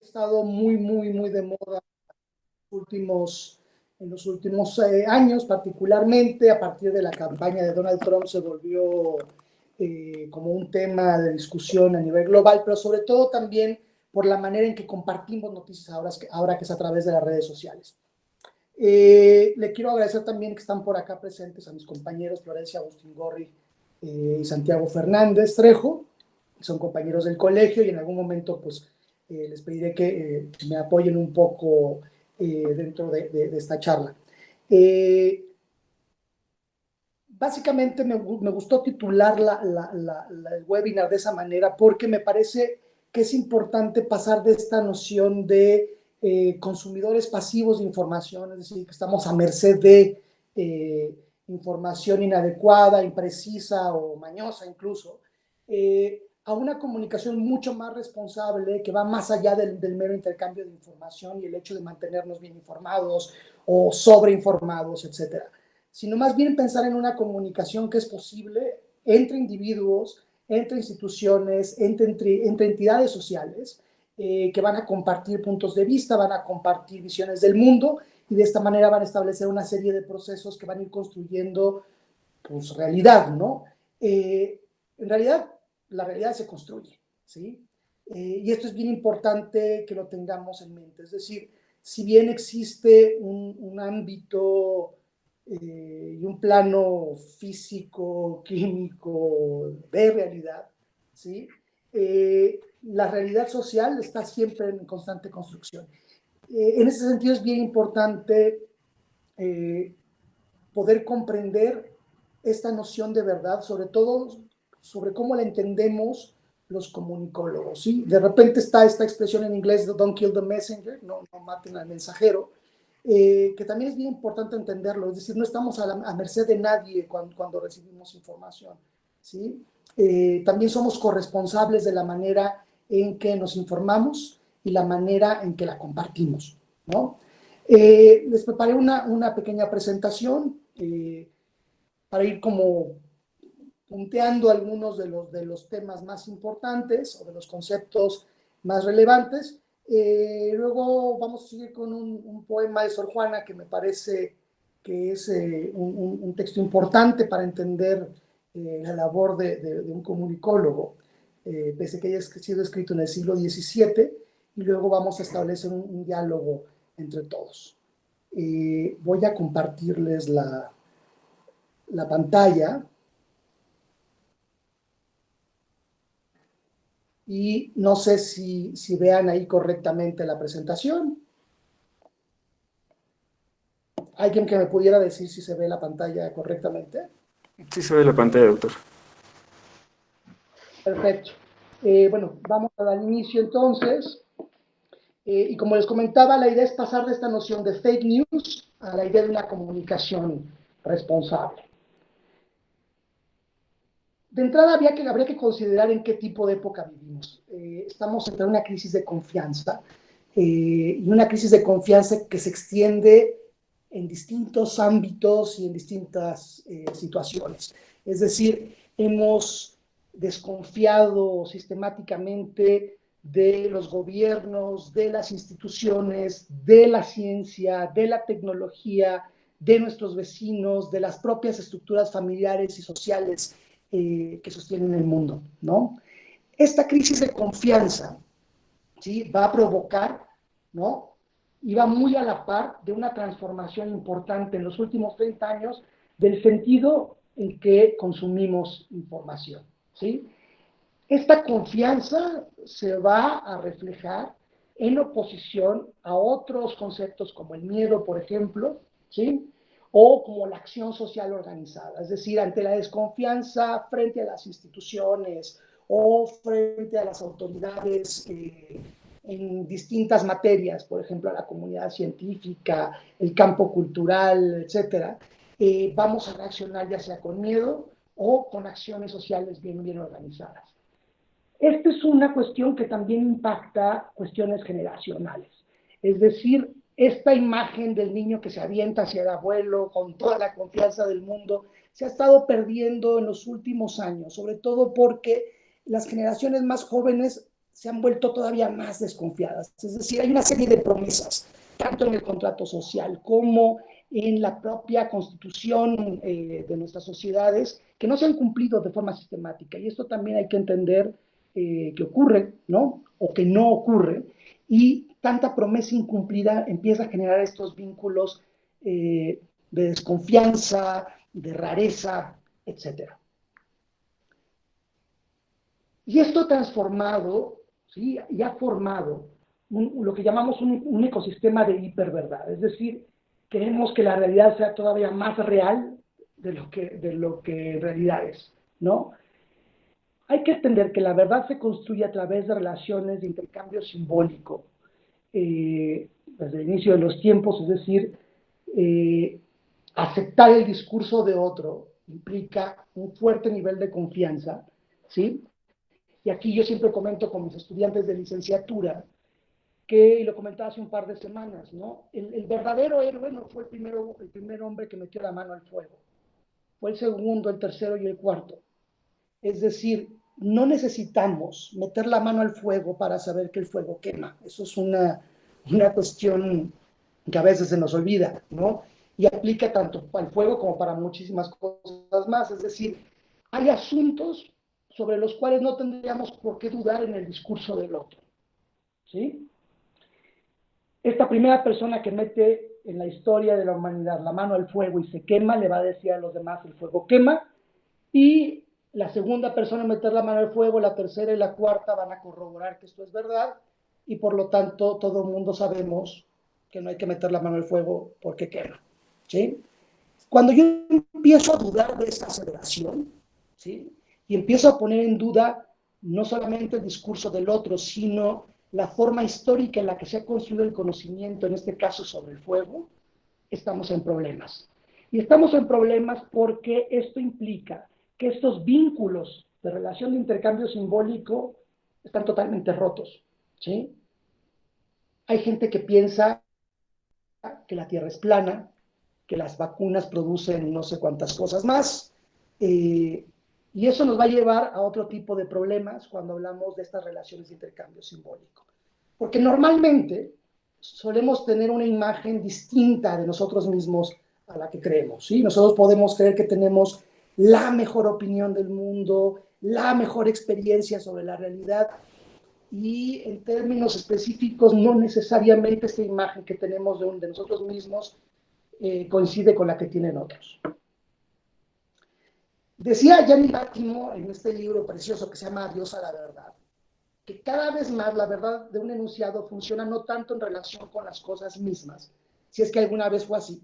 estado muy de moda últimos, en los últimos años, particularmente a partir de la campaña de Donald Trump se volvió como un tema de discusión a nivel global, pero sobre todo también por la manera en que compartimos noticias ahora que es a través de las redes sociales. Le quiero agradecer también que están por acá presentes a mis compañeros Florencia Agustín Gorri y Santiago Fernández Trejo, que son compañeros del colegio, y en algún momento pues les pediré que me apoyen un poco dentro de esta charla. Básicamente me gustó titular el webinar de esa manera porque me parece que es importante pasar de esta noción de consumidores pasivos de información, es decir, que estamos a merced de información inadecuada, imprecisa o mañosa incluso, a una comunicación mucho más responsable que va más allá del mero intercambio de información y el hecho de mantenernos bien informados o sobreinformados, etcétera, sino más bien pensar en una comunicación que es posible entre individuos, entre instituciones, entre entidades sociales, que van a compartir puntos de vista, van a compartir visiones del mundo, y de esta manera van a establecer una serie de procesos que van a ir construyendo pues realidad, ¿no? En realidad, la realidad se construye, ¿sí? Y esto es bien importante que lo tengamos en mente, es decir, si bien existe un ámbito y un plano físico, químico de realidad, ¿sí? La realidad social está siempre en constante construcción. En ese sentido es bien importante poder comprender esta noción de verdad, sobre todo sobre cómo la entendemos los comunicólogos, ¿sí? De repente está esta expresión en inglés, don't kill the messenger, no maten al mensajero, que también es bien importante entenderlo, es decir, no estamos a merced de nadie cuando recibimos información, ¿sí? También somos corresponsables de la manera en que nos informamos y la manera en que la compartimos, ¿no? Les preparé una pequeña presentación para ir como punteando algunos de los temas más importantes o de los conceptos más relevantes. Luego vamos a seguir con un poema de Sor Juana que me parece que es un texto importante para entender la labor de un comunicólogo, pese que haya sido escrito en el siglo XVII, y luego vamos a establecer un diálogo entre todos. Voy a compartirles la pantalla y no sé si vean ahí correctamente la presentación. ¿Alguien que me pudiera decir si se ve la pantalla correctamente? Sí se ve la pantalla, doctor. Perfecto. Bueno, vamos a dar inicio entonces. Y como les comentaba, la idea es pasar de esta noción de fake news a la idea de una comunicación responsable. De entrada habría que considerar en qué tipo de época vivimos. Estamos entre una crisis de confianza y una crisis de confianza que se extiende en distintos ámbitos y en distintas situaciones. Es decir, hemos desconfiado sistemáticamente de los gobiernos, de las instituciones, de la ciencia, de la tecnología, de nuestros vecinos, de las propias estructuras familiares y sociales que sostienen el mundo, ¿no? Esta crisis de confianza, ¿sí? Va a provocar, ¿no? Y va muy a la par de una transformación importante en los últimos 30 años del sentido en que consumimos información, ¿sí? Esta confianza se va a reflejar en oposición a otros conceptos como el miedo, por ejemplo, ¿sí? O como la acción social organizada, es decir, ante la desconfianza frente a las instituciones o frente a las autoridades en distintas materias, por ejemplo, a la comunidad científica, el campo cultural, etcétera, vamos a reaccionar ya sea con miedo o con acciones sociales bien organizadas. Esta es una cuestión que también impacta cuestiones generacionales. Es decir, esta imagen del niño que se avienta hacia el abuelo con toda la confianza del mundo se ha estado perdiendo en los últimos años, sobre todo porque las generaciones más jóvenes se han vuelto todavía más desconfiadas. Es decir, hay una serie de promesas, tanto en el contrato social como en la propia constitución de nuestras sociedades, que no se han cumplido de forma sistemática. Y esto también hay que entender que ocurre, ¿no? O que no ocurre. Y tanta promesa incumplida empieza a generar estos vínculos de desconfianza, de rareza, etcétera. Y esto ha transformado, ¿sí? Y ha formado lo que llamamos un ecosistema de hiperverdad. Es decir, queremos que la realidad sea todavía más real de lo que en realidad es, ¿no? Hay que entender que la verdad se construye a través de relaciones de intercambio simbólico desde el inicio de los tiempos, es decir, eh, aceptar el discurso de otro implica un fuerte nivel de confianza, ¿sí? Y aquí yo siempre comento con mis estudiantes de licenciatura, que lo comentaba hace un par de semanas, ¿no? El verdadero héroe no fue el primer hombre que metió la mano al fuego, fue el segundo, el tercero y el cuarto. Es decir, no necesitamos meter la mano al fuego para saber que el fuego quema. Eso es una cuestión que a veces se nos olvida, ¿no? Y aplica tanto para el fuego como para muchísimas cosas más. Es decir, hay asuntos sobre los cuales no tendríamos por qué dudar en el discurso del otro, ¿sí? Esta primera persona que mete en la historia de la humanidad la mano al fuego y se quema, le va a decir a los demás el fuego quema, y la segunda persona en meter la mano al fuego, la tercera y la cuarta van a corroborar que esto es verdad, y por lo tanto todo el mundo sabemos que no hay que meter la mano al fuego porque quema, ¿sí? Cuando yo empiezo a dudar de esta aseveración, ¿sí? Y empiezo a poner en duda no solamente el discurso del otro, sino la forma histórica en la que se ha construido el conocimiento, en este caso sobre el fuego, estamos en problemas. Y estamos en problemas porque esto implica que estos vínculos de relación de intercambio simbólico están totalmente rotos, ¿sí? Hay gente que piensa que la Tierra es plana, que las vacunas producen no sé cuántas cosas más, eh, y eso nos va a llevar a otro tipo de problemas cuando hablamos de estas relaciones de intercambio simbólico. Porque normalmente solemos tener una imagen distinta de nosotros mismos a la que creemos, ¿sí? Nosotros podemos creer que tenemos la mejor opinión del mundo, la mejor experiencia sobre la realidad, y en términos específicos no necesariamente esta imagen que tenemos de nosotros mismos coincide con la que tienen otros. Decía Gianni Vattimo en este libro precioso que se llama Adiós a la verdad, que cada vez más la verdad de un enunciado funciona no tanto en relación con las cosas mismas, si es que alguna vez fue así,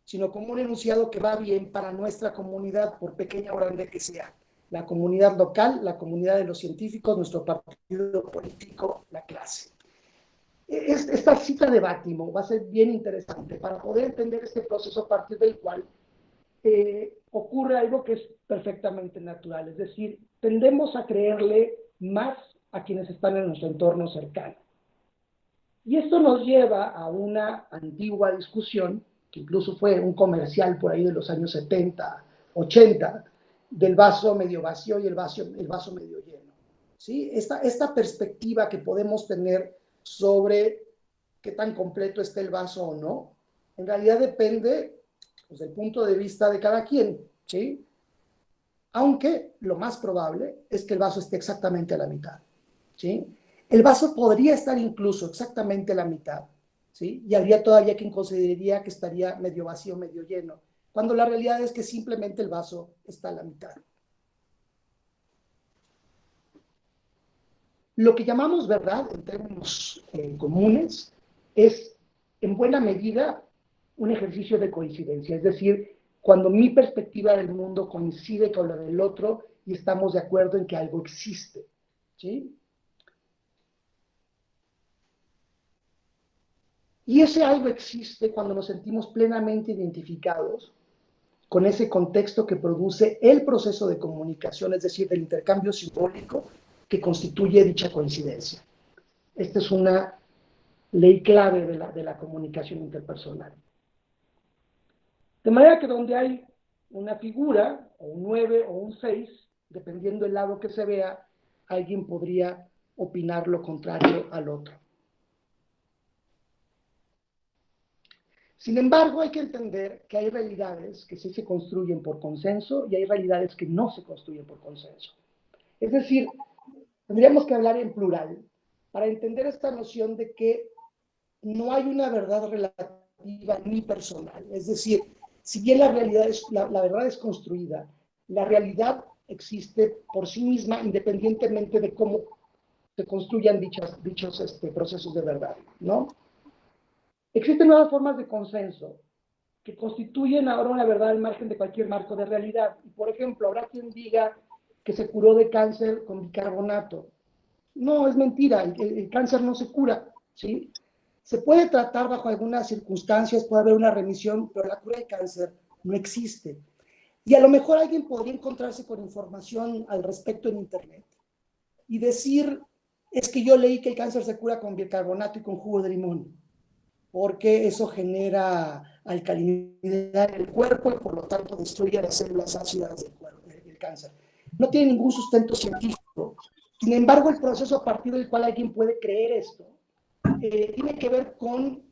sino como un enunciado que va bien para nuestra comunidad, por pequeña o grande que sea. La comunidad local, la comunidad de los científicos, nuestro partido político, la clase. Esta cita de Vattimo va a ser bien interesante para poder entender este proceso a partir del cual ocurre algo que es perfectamente natural, es decir, tendemos a creerle más a quienes están en nuestro entorno cercano. Y esto nos lleva a una antigua discusión, que incluso fue un comercial por ahí de los años 70, 80, del vaso medio vacío y el vaso medio lleno. ¿Sí? Esta perspectiva que podemos tener sobre qué tan completo está el vaso o no, en realidad depende pues, del punto de vista de cada quien, ¿sí? Aunque lo más probable es que el vaso esté exactamente a la mitad, ¿sí? El vaso podría estar incluso exactamente a la mitad, ¿sí? Y habría todavía quien consideraría que estaría medio vacío, medio lleno, cuando la realidad es que simplemente el vaso está a la mitad. Lo que llamamos verdad en términos comunes es en buena medida un ejercicio de coincidencia, es decir, cuando mi perspectiva del mundo coincide con la del otro y estamos de acuerdo en que algo existe, ¿sí? Y ese algo existe cuando nos sentimos plenamente identificados con ese contexto que produce el proceso de comunicación, es decir, del intercambio simbólico que constituye dicha coincidencia. Esta es una ley clave de la comunicación interpersonal. De manera que donde hay una figura, o un 9 o un 6, dependiendo del lado que se vea, alguien podría opinar lo contrario al otro. Sin embargo, hay que entender que hay realidades que sí se construyen por consenso y hay realidades que no se construyen por consenso. Es decir, tendríamos que hablar en plural para entender esta noción de que no hay una verdad relativa ni personal. Es decir, si bien la verdad es construida, la realidad existe por sí misma independientemente de cómo se construyan dichos procesos de verdad, ¿no? Existen nuevas formas de consenso que constituyen ahora una verdad al margen de cualquier marco de realidad. Y, por ejemplo, habrá quien diga que se curó de cáncer con bicarbonato. No, es mentira, el cáncer no se cura, ¿sí? Se puede tratar bajo algunas circunstancias, puede haber una remisión, pero la cura del cáncer no existe. Y a lo mejor alguien podría encontrarse con información al respecto en Internet y decir, es que yo leí que el cáncer se cura con bicarbonato y con jugo de limón, porque eso genera alcalinidad en el cuerpo y por lo tanto destruye las células ácidas del cáncer. No tiene ningún sustento científico. Sin embargo, el proceso a partir del cual alguien puede creer esto tiene que ver con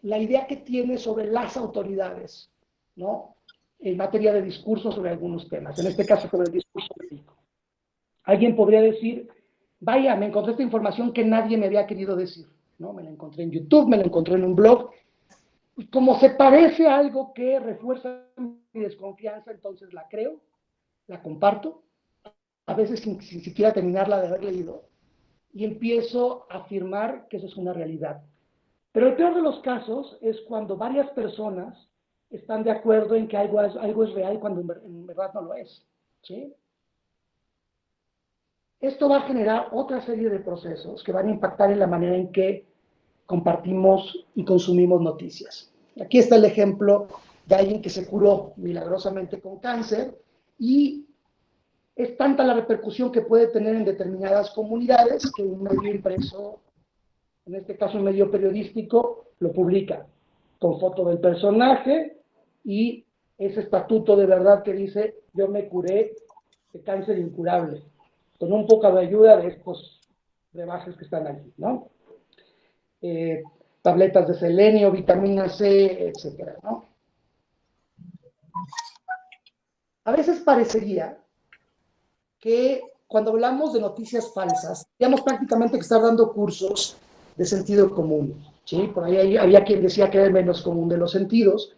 la idea que tiene sobre las autoridades, ¿no? En materia de discurso sobre algunos temas, en este caso sobre el discurso médico. Alguien podría decir, vaya, me encontré esta información que nadie me había querido decir, ¿no? Me la encontré en YouTube, me la encontré en un blog, y como se parece a algo que refuerza mi desconfianza, entonces la creo, la comparto, a veces sin siquiera terminarla de haber leído, y empiezo a afirmar que eso es una realidad. Pero el peor de los casos es cuando varias personas están de acuerdo en que algo es real cuando en verdad no lo es, ¿sí? Esto va a generar otra serie de procesos que van a impactar en la manera en que compartimos y consumimos noticias. Aquí está el ejemplo de alguien que se curó milagrosamente con cáncer y es tanta la repercusión que puede tener en determinadas comunidades que un medio impreso, en este caso un medio periodístico, lo publica con foto del personaje y ese estatuto de verdad que dice yo me curé de cáncer incurable, con un poco de ayuda de estos brebajes que están aquí, ¿no? Tabletas de selenio, vitamina C, etcétera, ¿no? A veces parecería que cuando hablamos de noticias falsas, digamos prácticamente que estar dando cursos de sentido común, ¿sí? Por ahí había quien decía que era el menos común de los sentidos,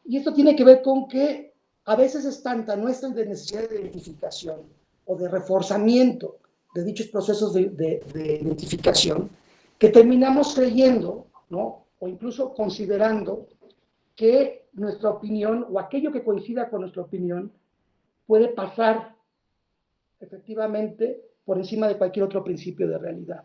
y esto tiene que ver con que a veces es tanta nuestra necesidad de identificación o de reforzamiento de dichos procesos de identificación que terminamos creyendo, ¿no? O incluso considerando que nuestra opinión o aquello que coincida con nuestra opinión puede pasar efectivamente por encima de cualquier otro principio de realidad.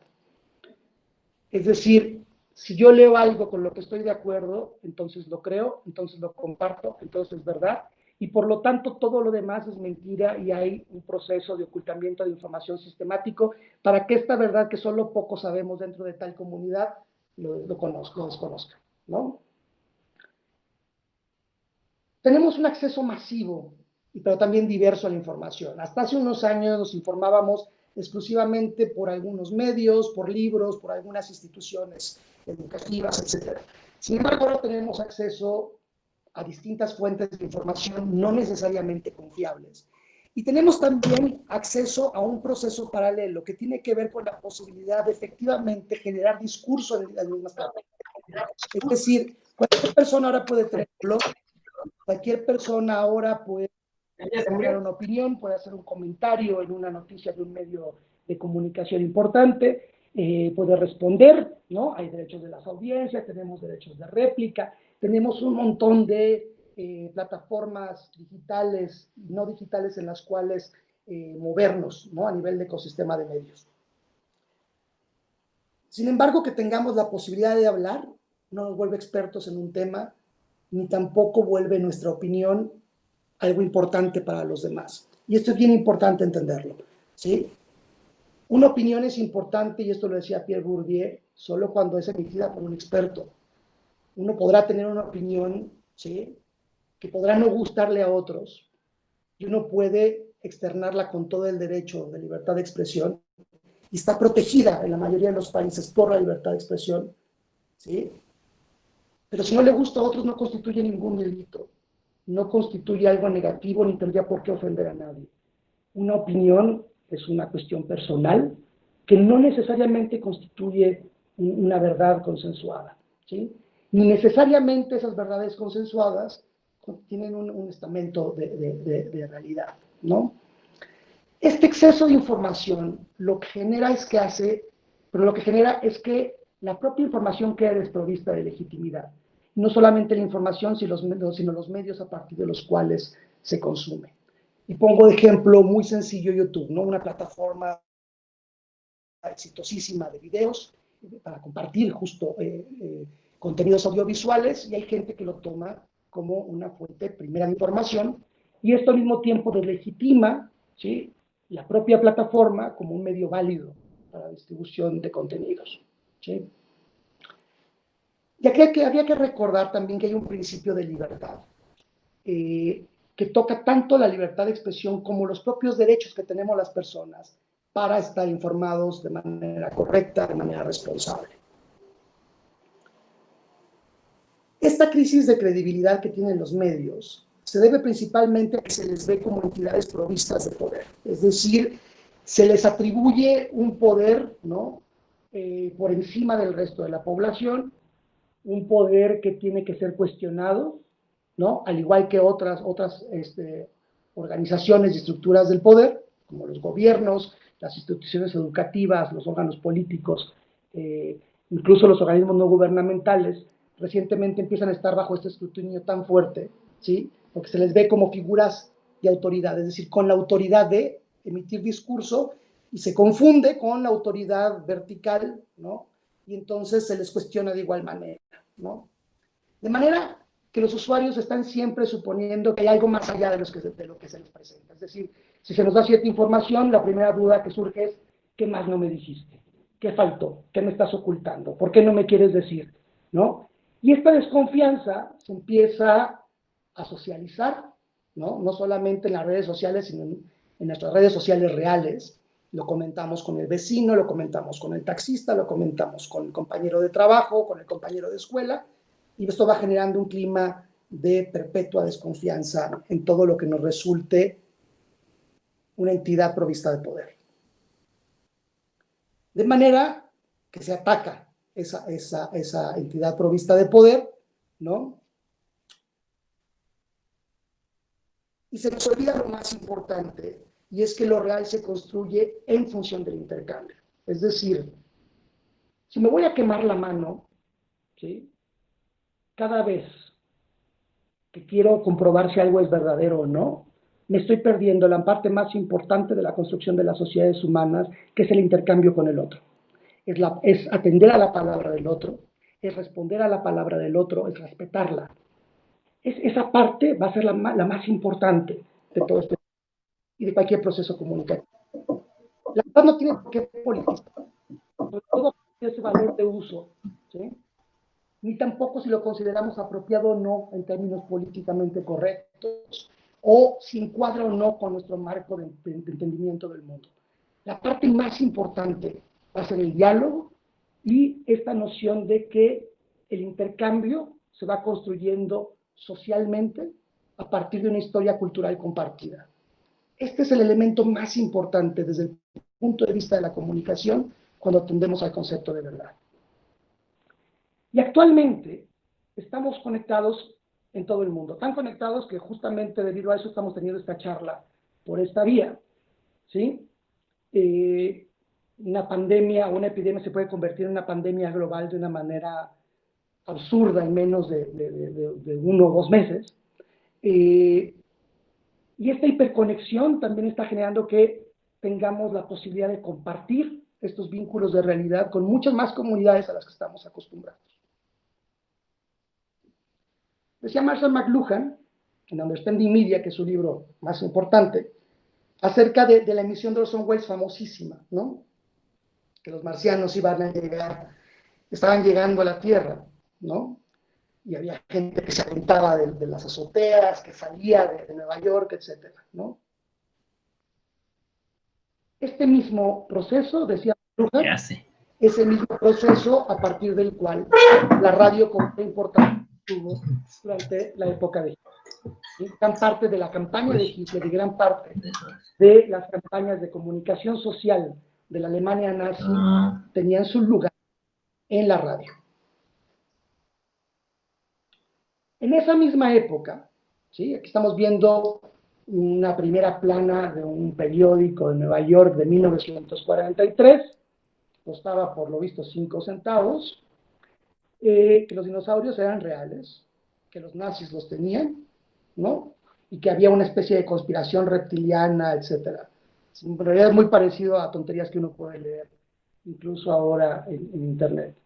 Es decir, si yo leo algo con lo que estoy de acuerdo, entonces lo creo, entonces lo comparto, entonces es verdad, y por lo tanto todo lo demás es mentira y hay un proceso de ocultamiento de información sistemático para que esta verdad que solo poco sabemos dentro de tal comunidad lo desconozca, ¿no? Tenemos un acceso masivo, pero también diverso a la información. Hasta hace unos años nos informábamos exclusivamente por algunos medios, por libros, por algunas instituciones educativas, etc. Sin embargo, ahora tenemos acceso a distintas fuentes de información no necesariamente confiables. Y tenemos también acceso a un proceso paralelo que tiene que ver con la posibilidad de efectivamente generar discurso en las mismas plataformas. Es decir, cualquier persona ahora puede tener blog, cualquier persona ahora puede formular una opinión, puede hacer un comentario en una noticia de un medio de comunicación importante, puede responder, ¿no? Hay derechos de las audiencias, tenemos derechos de réplica, tenemos un montón de plataformas digitales y no digitales en las cuales movernos, ¿no? A nivel de ecosistema de medios. Sin embargo, que tengamos la posibilidad de hablar no nos vuelve expertos en un tema, ni tampoco vuelve nuestra opinión algo importante para los demás. Y esto es bien importante entenderlo, ¿sí? Una opinión es importante, y esto lo decía Pierre Bourdieu, solo cuando es emitida por un experto. Uno podrá tener una opinión, ¿sí?, que podrá no gustarle a otros, y uno puede externarla con todo el derecho de libertad de expresión, y está protegida en la mayoría de los países por la libertad de expresión, ¿sí? Pero si no le gusta a otros no constituye ningún delito, no constituye algo negativo ni tendría por qué ofender a nadie. Una opinión es una cuestión personal que no necesariamente constituye una verdad consensuada, ¿sí? Ni necesariamente esas verdades consensuadas tienen un estamento de realidad, ¿no? Este exceso de información lo que genera es que la propia información queda desprovista de legitimidad. No solamente la información, sino los medios a partir de los cuales se consume. Y pongo de ejemplo muy sencillo YouTube, ¿no? Una plataforma exitosísima de videos para compartir justo contenidos audiovisuales, y hay gente que lo toma como una fuente primera de información, y esto al mismo tiempo deslegitima, ¿sí?, la propia plataforma como un medio válido para la distribución de contenidos, ¿sí? Y aquí habría que recordar también que hay un principio de libertad, que toca tanto la libertad de expresión como los propios derechos que tenemos las personas para estar informados de manera correcta, de manera responsable. Esta crisis de credibilidad que tienen los medios se debe principalmente a que se les ve como entidades provistas de poder, es decir, se les atribuye un poder, ¿no?, por encima del resto de la población, un poder que tiene que ser cuestionado, ¿no?, al igual que otras organizaciones y estructuras del poder, como los gobiernos, las instituciones educativas, los órganos políticos, incluso los organismos no gubernamentales, recientemente empiezan a estar bajo este escrutinio tan fuerte, ¿sí?, porque se les ve como figuras de autoridad, es decir, con la autoridad de emitir discurso, y se confunde con la autoridad vertical, ¿no?, y entonces se les cuestiona de igual manera, ¿no? De manera que los usuarios están siempre suponiendo que hay algo más allá de lo que se les presenta. Es decir, si se nos da cierta información, la primera duda que surge es: ¿qué más no me dijiste? ¿Qué faltó? ¿Qué me estás ocultando? ¿Por qué no me quieres decir? ¿No? Y esta desconfianza se empieza a socializar, ¿no? No solamente en las redes sociales, sino en nuestras redes sociales reales. Lo comentamos con el vecino, lo comentamos con el taxista, lo comentamos con el compañero de trabajo, con el compañero de escuela, y esto va generando un clima de perpetua desconfianza en todo lo que nos resulte una entidad provista de poder. De manera que se ataca esa entidad provista de poder, ¿no? Y se nos olvida lo más importante, y es que lo real se construye en función del intercambio. Es decir, si me voy a quemar la mano, ¿sí?, cada vez que quiero comprobar si algo es verdadero o no, me estoy perdiendo la parte más importante de la construcción de las sociedades humanas, que es el intercambio con el otro. Es atender a la palabra del otro, es responder a la palabra del otro, es respetarla. Esa parte va a ser la más importante de todo esto y de cualquier proceso comunicativo. La verdad no tiene por qué politizar, sobre todo ese valor de uso, ¿sí?, ni tampoco si lo consideramos apropiado o no en términos políticamente correctos, o si encuadra o no con nuestro marco de entendimiento del mundo. La parte más importante va a ser el diálogo y esta noción de que el intercambio se va construyendo socialmente a partir de una historia cultural compartida. Este es el elemento más importante desde el punto de vista de la comunicación cuando atendemos al concepto de verdad. Y actualmente estamos conectados en todo el mundo, tan conectados que justamente debido a eso estamos teniendo esta charla por esta vía, ¿sí? Una pandemia o una epidemia se puede convertir en una pandemia global de una manera absurda en menos de 1 o 2 meses. Y esta hiperconexión también está generando que tengamos la posibilidad de compartir estos vínculos de realidad con muchas más comunidades a las que estamos acostumbrados. Decía Marshall McLuhan, en Understanding Media, que es su libro más importante, acerca de la emisión de Orson Welles famosísima, ¿no?, que los marcianos estaban llegando a la Tierra, ¿no?, y había gente que se aventaba de las azoteas, que salía de Nueva York, etcétera, ¿no? Este mismo proceso, decía ese mismo proceso a partir del cual la radio con importancia tuvo durante la época de Hitler. Gran parte de la campaña de Hitler y gran parte de las campañas de comunicación social de la Alemania nazi tenían su lugar en la radio. En esa misma época, ¿sí? Aquí estamos viendo una primera plana de un periódico de Nueva York de 1943, costaba por lo visto 5 centavos, que los dinosaurios eran reales, que los nazis los tenían, ¿no? Y que había una especie de conspiración reptiliana, etcétera. En realidad es muy parecido a tonterías que uno puede leer, incluso ahora en internet.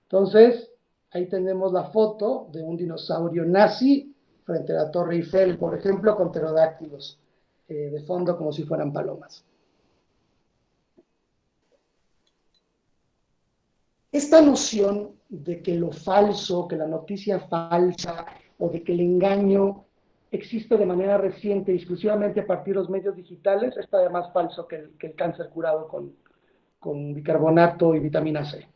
Entonces, ahí tenemos la foto de un dinosaurio nazi frente a la Torre Eiffel, por ejemplo, con pterodáctilos de fondo como si fueran palomas. Esta noción de que lo falso, que la noticia falsa o de que el engaño existe de manera reciente, exclusivamente a partir de los medios digitales, es todavía más falso que el cáncer curado con bicarbonato y vitamina C.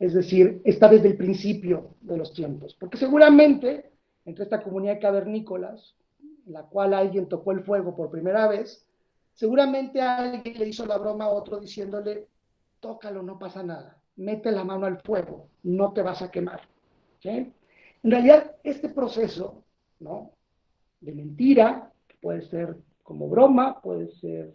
Es decir, está desde el principio de los tiempos, porque seguramente entre esta comunidad de cavernícolas, en la cual alguien tocó el fuego por primera vez, seguramente alguien le hizo la broma a otro diciéndole, tócalo, no pasa nada, mete la mano al fuego, no te vas a quemar. ¿Sí? En realidad, este proceso, ¿no?, de mentira, que puede ser como broma, puede ser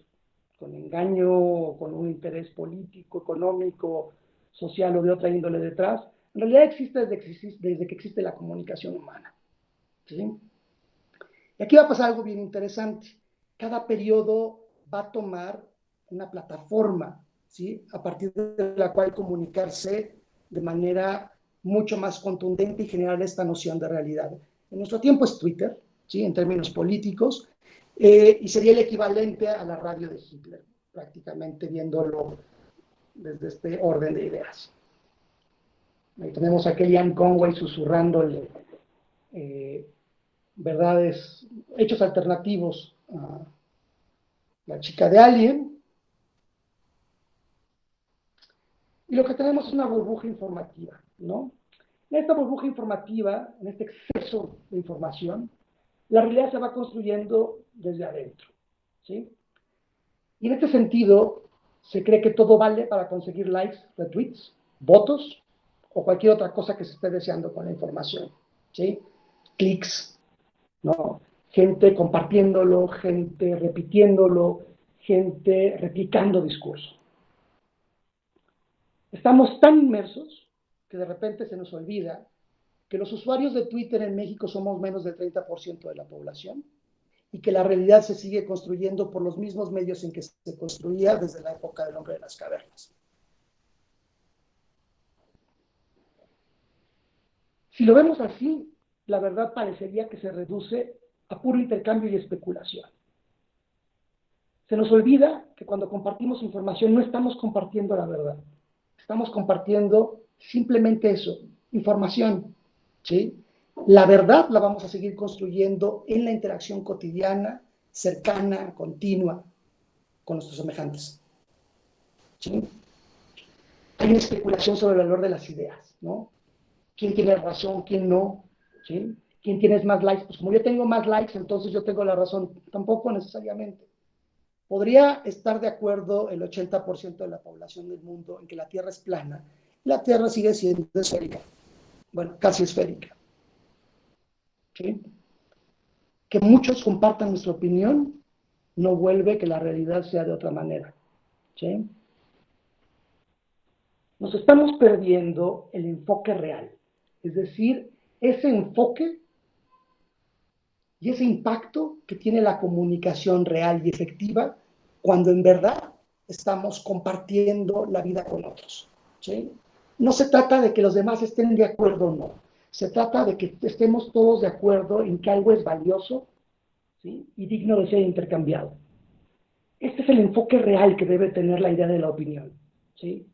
con engaño, con un interés político, económico, social o de otra índole detrás, en realidad existe desde que existe la comunicación humana. ¿Sí? Y aquí va a pasar algo bien interesante. Cada periodo va a tomar una plataforma, ¿sí?, a partir de la cual comunicarse de manera mucho más contundente y generar esta noción de realidad. En nuestro tiempo es Twitter, ¿sí?, en términos políticos, y sería el equivalente a la radio de Hitler, prácticamente viéndolo desde este orden de ideas. Ahí tenemos a Kellyanne Conway susurrándole verdades, hechos alternativos a la chica de Alien. Y lo que tenemos es una burbuja informativa, ¿no? En esta burbuja informativa, en este exceso de información, la realidad se va construyendo desde adentro, ¿sí? Y en este sentido, se cree que todo vale para conseguir likes, retweets, votos o cualquier otra cosa que se esté deseando con la información, ¿sí? Clics, ¿no? Gente compartiéndolo, gente repitiéndolo, gente replicando discurso. Estamos tan inmersos que de repente se nos olvida que los usuarios de Twitter en México somos menos del 30% de la población y que la realidad se sigue construyendo por los mismos medios en que se construía desde la época del hombre de las cavernas. Si lo vemos así, la verdad parecería que se reduce a puro intercambio y especulación. Se nos olvida que cuando compartimos información no estamos compartiendo la verdad. Estamos compartiendo simplemente eso, información, ¿sí? La verdad la vamos a seguir construyendo en la interacción cotidiana, cercana, continua, con nuestros semejantes. ¿Sí? Hay una especulación sobre el valor de las ideas, ¿no? ¿Quién tiene razón, quién no? ¿Sí? ¿Quién tiene más likes? Pues como yo tengo más likes, entonces yo tengo la razón. Tampoco necesariamente. Podría estar de acuerdo el 80% de la población del mundo en que la Tierra es plana. La Tierra sigue siendo esférica. Bueno, casi esférica. ¿Sí? Que muchos compartan nuestra opinión no vuelve que la realidad sea de otra manera. ¿Sí? Nos estamos perdiendo el enfoque real. Es decir, ese enfoque y ese impacto que tiene la comunicación real y efectiva cuando en verdad estamos compartiendo la vida con otros. ¿Sí? No se trata de que los demás estén de acuerdo o no. Se trata de que estemos todos de acuerdo en que algo es valioso, ¿sí?, y digno de ser intercambiado. Este es el enfoque real que debe tener la idea de la opinión. ¿Sí?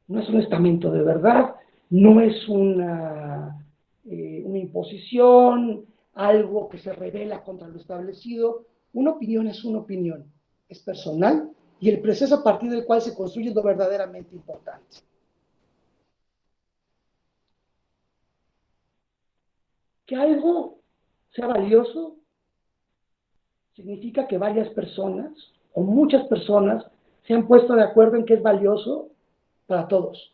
No es un estamento de verdad, no es una imposición, algo que se revela contra lo establecido. Una opinión es una opinión, es personal y el proceso a partir del cual se construye es lo verdaderamente importante. Que algo sea valioso significa que varias personas o muchas personas se han puesto de acuerdo en que es valioso para todos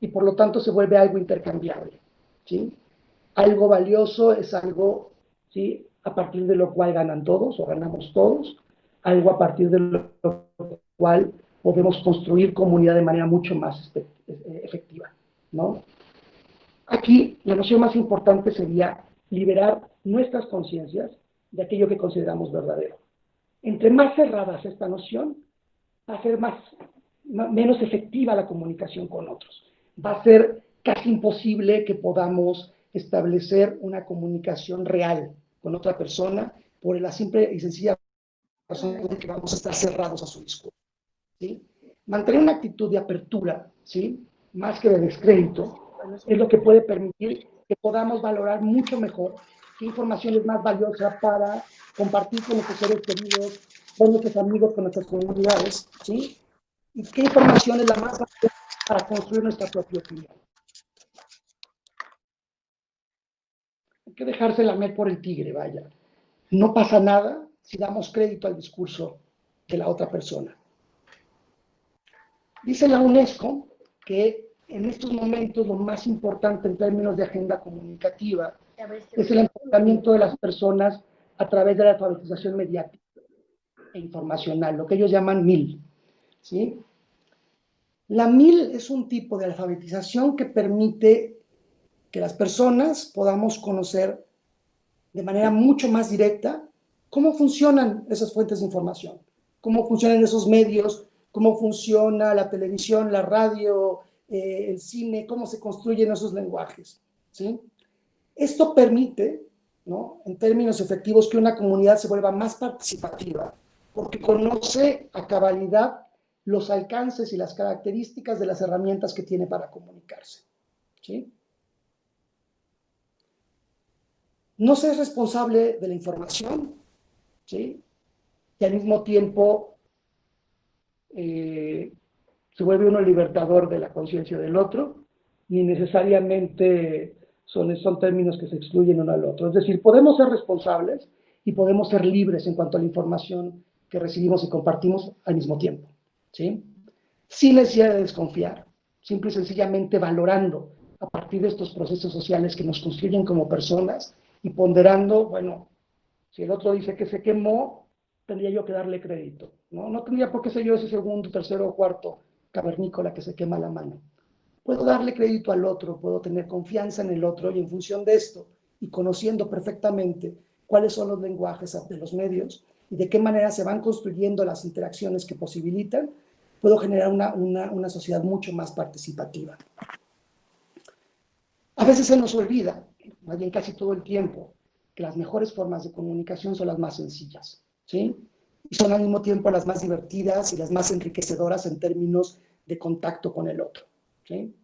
y por lo tanto se vuelve algo intercambiable, ¿sí? Algo valioso es algo, ¿sí?, a partir de lo cual ganan todos o ganamos todos, algo a partir de lo cual podemos construir comunidad de manera mucho más efectiva, ¿no? Aquí la noción más importante sería liberar nuestras conciencias de aquello que consideramos verdadero. Entre más cerrada sea esta noción, va a ser menos efectiva la comunicación con otros. Va a ser casi imposible que podamos establecer una comunicación real con otra persona por la simple y sencilla razón de que vamos a estar cerrados a su discurso, ¿sí? Mantener una actitud de apertura, ¿sí?, más que de descrédito, es lo que puede permitir que podamos valorar mucho mejor qué información es más valiosa para compartir con nuestros seres queridos, con nuestros amigos, con nuestras comunidades, ¿sí? Y qué información es la más valiosa para construir nuestra propia opinión. Hay que dejarse lamer por el tigre, vaya. No pasa nada si damos crédito al discurso de la otra persona. Dice la UNESCO que en estos momentos lo más importante en términos de agenda comunicativa es el empoderamiento de las personas a través de la alfabetización mediática e informacional, lo que ellos llaman MIL, ¿sí? La MIL es un tipo de alfabetización que permite que las personas podamos conocer de manera mucho más directa cómo funcionan esas fuentes de información, cómo funcionan esos medios, cómo funciona la televisión, la radio, el cine, cómo se construyen esos lenguajes, ¿sí? Esto permite, ¿no?, en términos efectivos, que una comunidad se vuelva más participativa, porque conoce a cabalidad los alcances y las características de las herramientas que tiene para comunicarse, ¿sí? No se es responsable de la información, ¿sí?, y al mismo tiempo se vuelve uno libertador de la conciencia del otro, ni necesariamente son términos que se excluyen uno al otro. Es decir, podemos ser responsables y podemos ser libres en cuanto a la información que recibimos y compartimos al mismo tiempo, ¿sí? Sin necesidad de desconfiar, simple y sencillamente valorando a partir de estos procesos sociales que nos construyen como personas y ponderando, bueno, si el otro dice que se quemó, tendría yo que darle crédito, ¿no? No tendría por qué ser yo ese segundo, tercero o cuarto cavernícola que se quema la mano. Puedo darle crédito al otro, puedo tener confianza en el otro y en función de esto y conociendo perfectamente cuáles son los lenguajes de los medios y de qué manera se van construyendo las interacciones que posibilitan, puedo generar una sociedad mucho más participativa. A veces se nos olvida, más bien casi todo el tiempo, que las mejores formas de comunicación son las más sencillas, ¿sí? Y son al mismo tiempo las más divertidas y las más enriquecedoras en términos de contacto con el otro, ¿sí?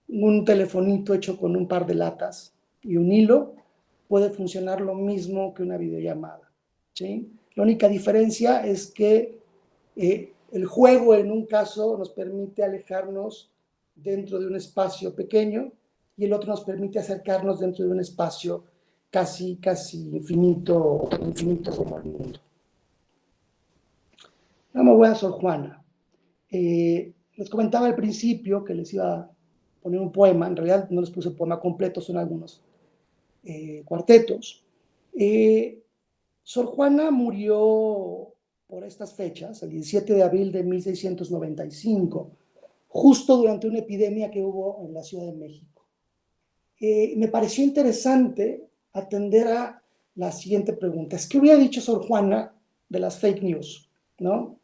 Un telefonito hecho con un par de latas y un hilo puede funcionar lo mismo que una videollamada, ¿sí? La única diferencia es que el juego en un caso nos permite alejarnos dentro de un espacio pequeño y el otro nos permite acercarnos dentro de un espacio casi infinito, o tan infinito como el mundo. Vamos, voy a Sor Juana. Les comentaba al principio que les iba a poner un poema, en realidad no les puse el poema completo, son algunos cuartetos. Sor Juana murió por estas fechas, el 17 de abril de 1695, justo durante una epidemia que hubo en la Ciudad de México. Me pareció interesante atender a la siguiente pregunta. ¿Qué hubiera dicho Sor Juana de las fake news? ¿No?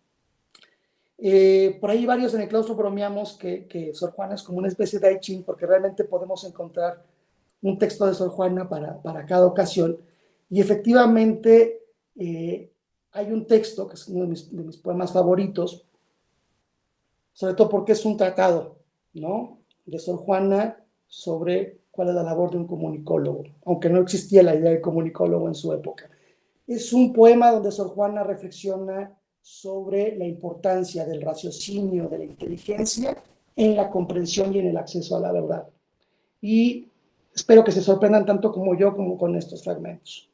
Por ahí varios en el claustro bromeamos que Sor Juana es como una especie de I Ching, porque realmente podemos encontrar un texto de Sor Juana para cada ocasión. Y efectivamente hay un texto que es uno de mis poemas favoritos, sobre todo porque es un tratado, ¿no?, de Sor Juana sobre cuál es la labor de un comunicólogo, aunque no existía la idea de comunicólogo en su época. Es un poema donde Sor Juana reflexiona sobre la importancia del raciocinio, de la inteligencia, en la comprensión y en el acceso a la verdad. Y espero que se sorprendan tanto como yo como con estos fragmentos.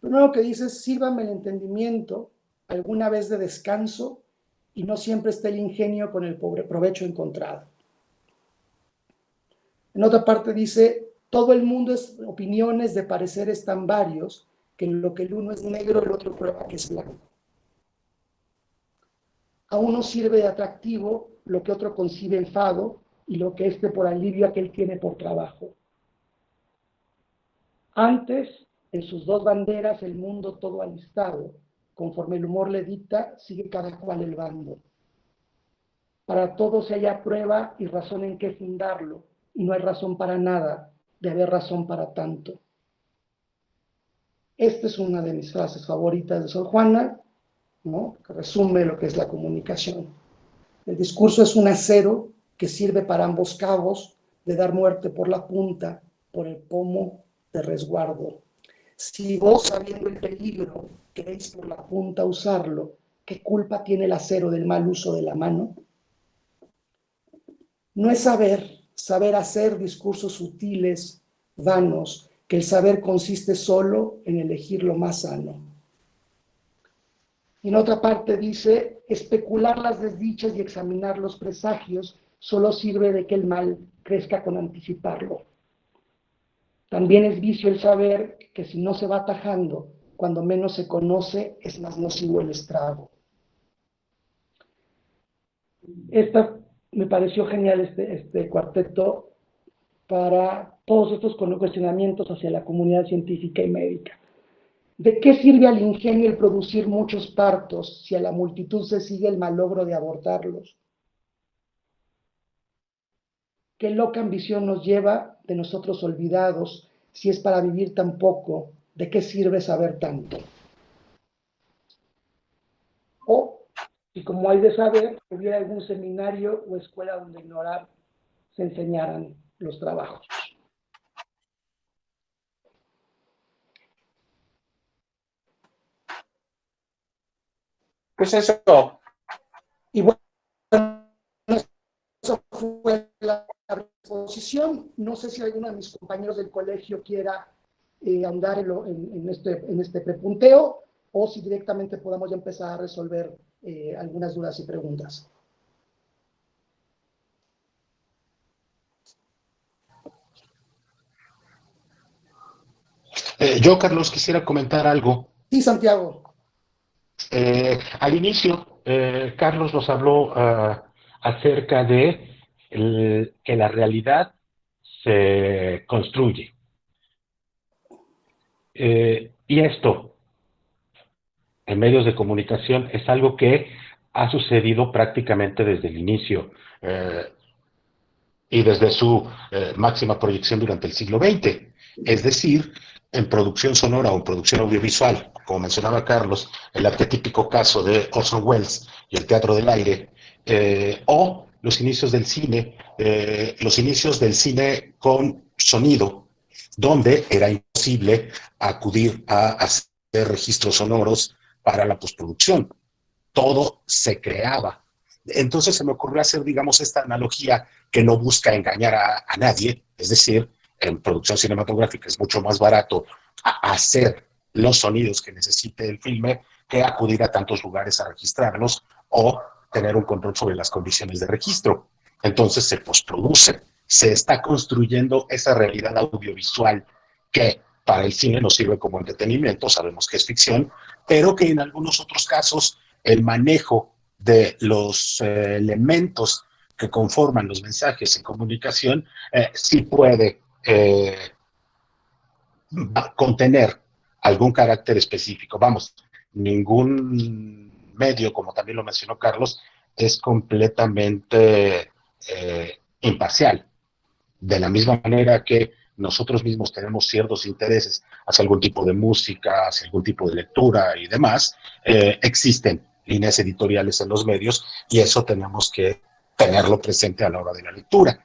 Primero que dice, sírvame el entendimiento alguna vez de descanso y no siempre esté el ingenio con el pobre provecho encontrado. En otra parte dice, todo el mundo es opiniones de pareceres tan varios que lo que el uno es negro, el otro prueba que es blanco. A uno sirve de atractivo lo que otro concibe enfado y lo que éste por alivio aquel tiene por trabajo. Antes, en sus dos banderas, el mundo todo alistado, conforme el humor le dicta, sigue cada cual el bando. Para todo se halla prueba y razón en qué fundarlo, y no hay razón para nada, de haber razón para tanto. Esta es una de mis frases favoritas de Sor Juana, ¿no? Que resume lo que es la comunicación. El discurso es un acero que sirve para ambos cabos de dar muerte por la punta, por el pomo de resguardo. Si vos, sabiendo el peligro, queréis por la punta usarlo, ¿qué culpa tiene el acero del mal uso de la mano? No es saber hacer discursos sutiles, vanos, que el saber consiste solo en elegir lo más sano. Y en otra parte dice, especular las desdichas y examinar los presagios solo sirve de que el mal crezca con anticiparlo. También es vicio el saber que si no se va atajando, cuando menos se conoce, es más nocivo el estrago. Esta me pareció genial este cuarteto para todos estos cuestionamientos hacia la comunidad científica y médica. ¿De qué sirve al ingenio el producir muchos partos si a la multitud se sigue el malogro de abortarlos? ¿Qué loca ambición nos lleva de nosotros olvidados si es para vivir tan poco? ¿De qué sirve saber tanto? O, si como hay de saber, hubiera algún seminario o escuela donde ignorar se enseñaran los trabajos. Pues eso. Y bueno, eso fue la exposición. No sé si alguno de mis compañeros del colegio quiera andar en este prepunteo o si directamente podamos ya empezar a resolver algunas dudas y preguntas. Yo, Carlos, quisiera comentar algo. Sí, Santiago. Al inicio, Carlos nos habló acerca de que la realidad se construye. Y esto, en medios de comunicación, es algo que ha sucedido prácticamente desde el inicio y desde su máxima proyección durante el siglo XX. Es decir, en producción sonora o en producción audiovisual, como mencionaba Carlos, el arquetípico caso de Orson Welles y el teatro del aire, o los inicios del cine con sonido, donde era imposible acudir a hacer registros sonoros para la postproducción. Todo se creaba. Entonces se me ocurrió hacer, digamos, esta analogía que no busca engañar a nadie, es decir, en producción cinematográfica es mucho más barato hacer los sonidos que necesite el filme que acudir a tantos lugares a registrarlos o tener un control sobre las condiciones de registro. Entonces se postproduce, se está construyendo esa realidad audiovisual que para el cine nos sirve como entretenimiento, sabemos que es ficción, pero que en algunos otros casos el manejo de los elementos que conforman los mensajes en comunicación sí puede contener algún carácter específico. Vamos, ningún medio, como también lo mencionó Carlos, es completamente imparcial. De la misma manera que nosotros mismos tenemos ciertos intereses hacia algún tipo de música, hacia algún tipo de lectura y demás, existen líneas editoriales en los medios y eso tenemos que tenerlo presente a la hora de la lectura.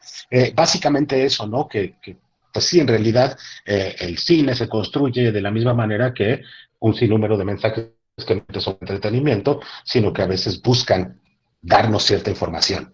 Básicamente eso, ¿no? Que pues sí, en realidad el cine se construye de la misma manera que un sinnúmero de mensajes que son entretenimiento, sino que a veces buscan darnos cierta información.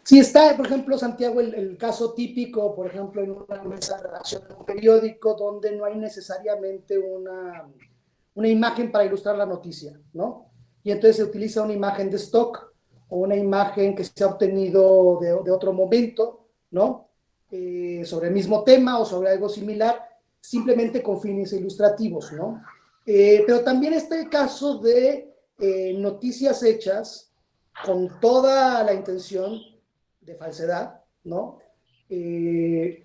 Sí está, por ejemplo, Santiago, el caso típico, por ejemplo, en una mesa de redacción de un periódico donde no hay necesariamente una imagen para ilustrar la noticia, ¿no? Y entonces se utiliza una imagen de stock o una imagen que se ha obtenido de otro momento, ¿no? Sobre el mismo tema o sobre algo similar, simplemente con fines ilustrativos, ¿no? Pero también está el caso de noticias hechas con toda la intención de falsedad, ¿no? Desde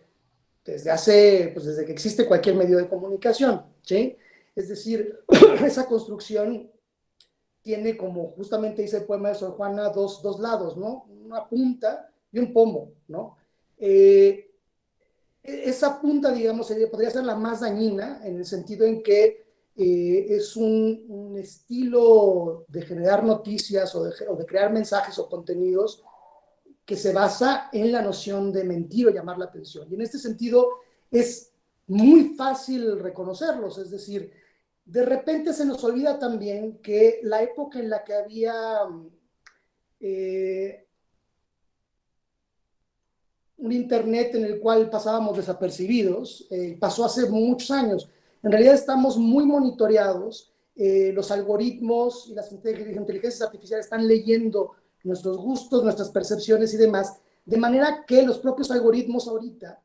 que existe cualquier medio de comunicación, ¿sí? Es decir, esa construcción tiene, como justamente dice el poema de Sor Juana, dos lados, ¿no? Una punta y un pomo, ¿no? Esa punta, digamos, podría ser la más dañina en el sentido en que es un estilo de generar noticias o de crear mensajes o contenidos que se basa en la noción de mentir o llamar la atención. Y en este sentido es muy fácil reconocerlos, es decir, de repente se nos olvida también que la época en la que había eh, un internet en el cual pasábamos desapercibidos, pasó hace muchos años. En realidad estamos muy monitoreados, los algoritmos y las inteligencias artificiales están leyendo nuestros gustos, nuestras percepciones y demás, de manera que los propios algoritmos ahorita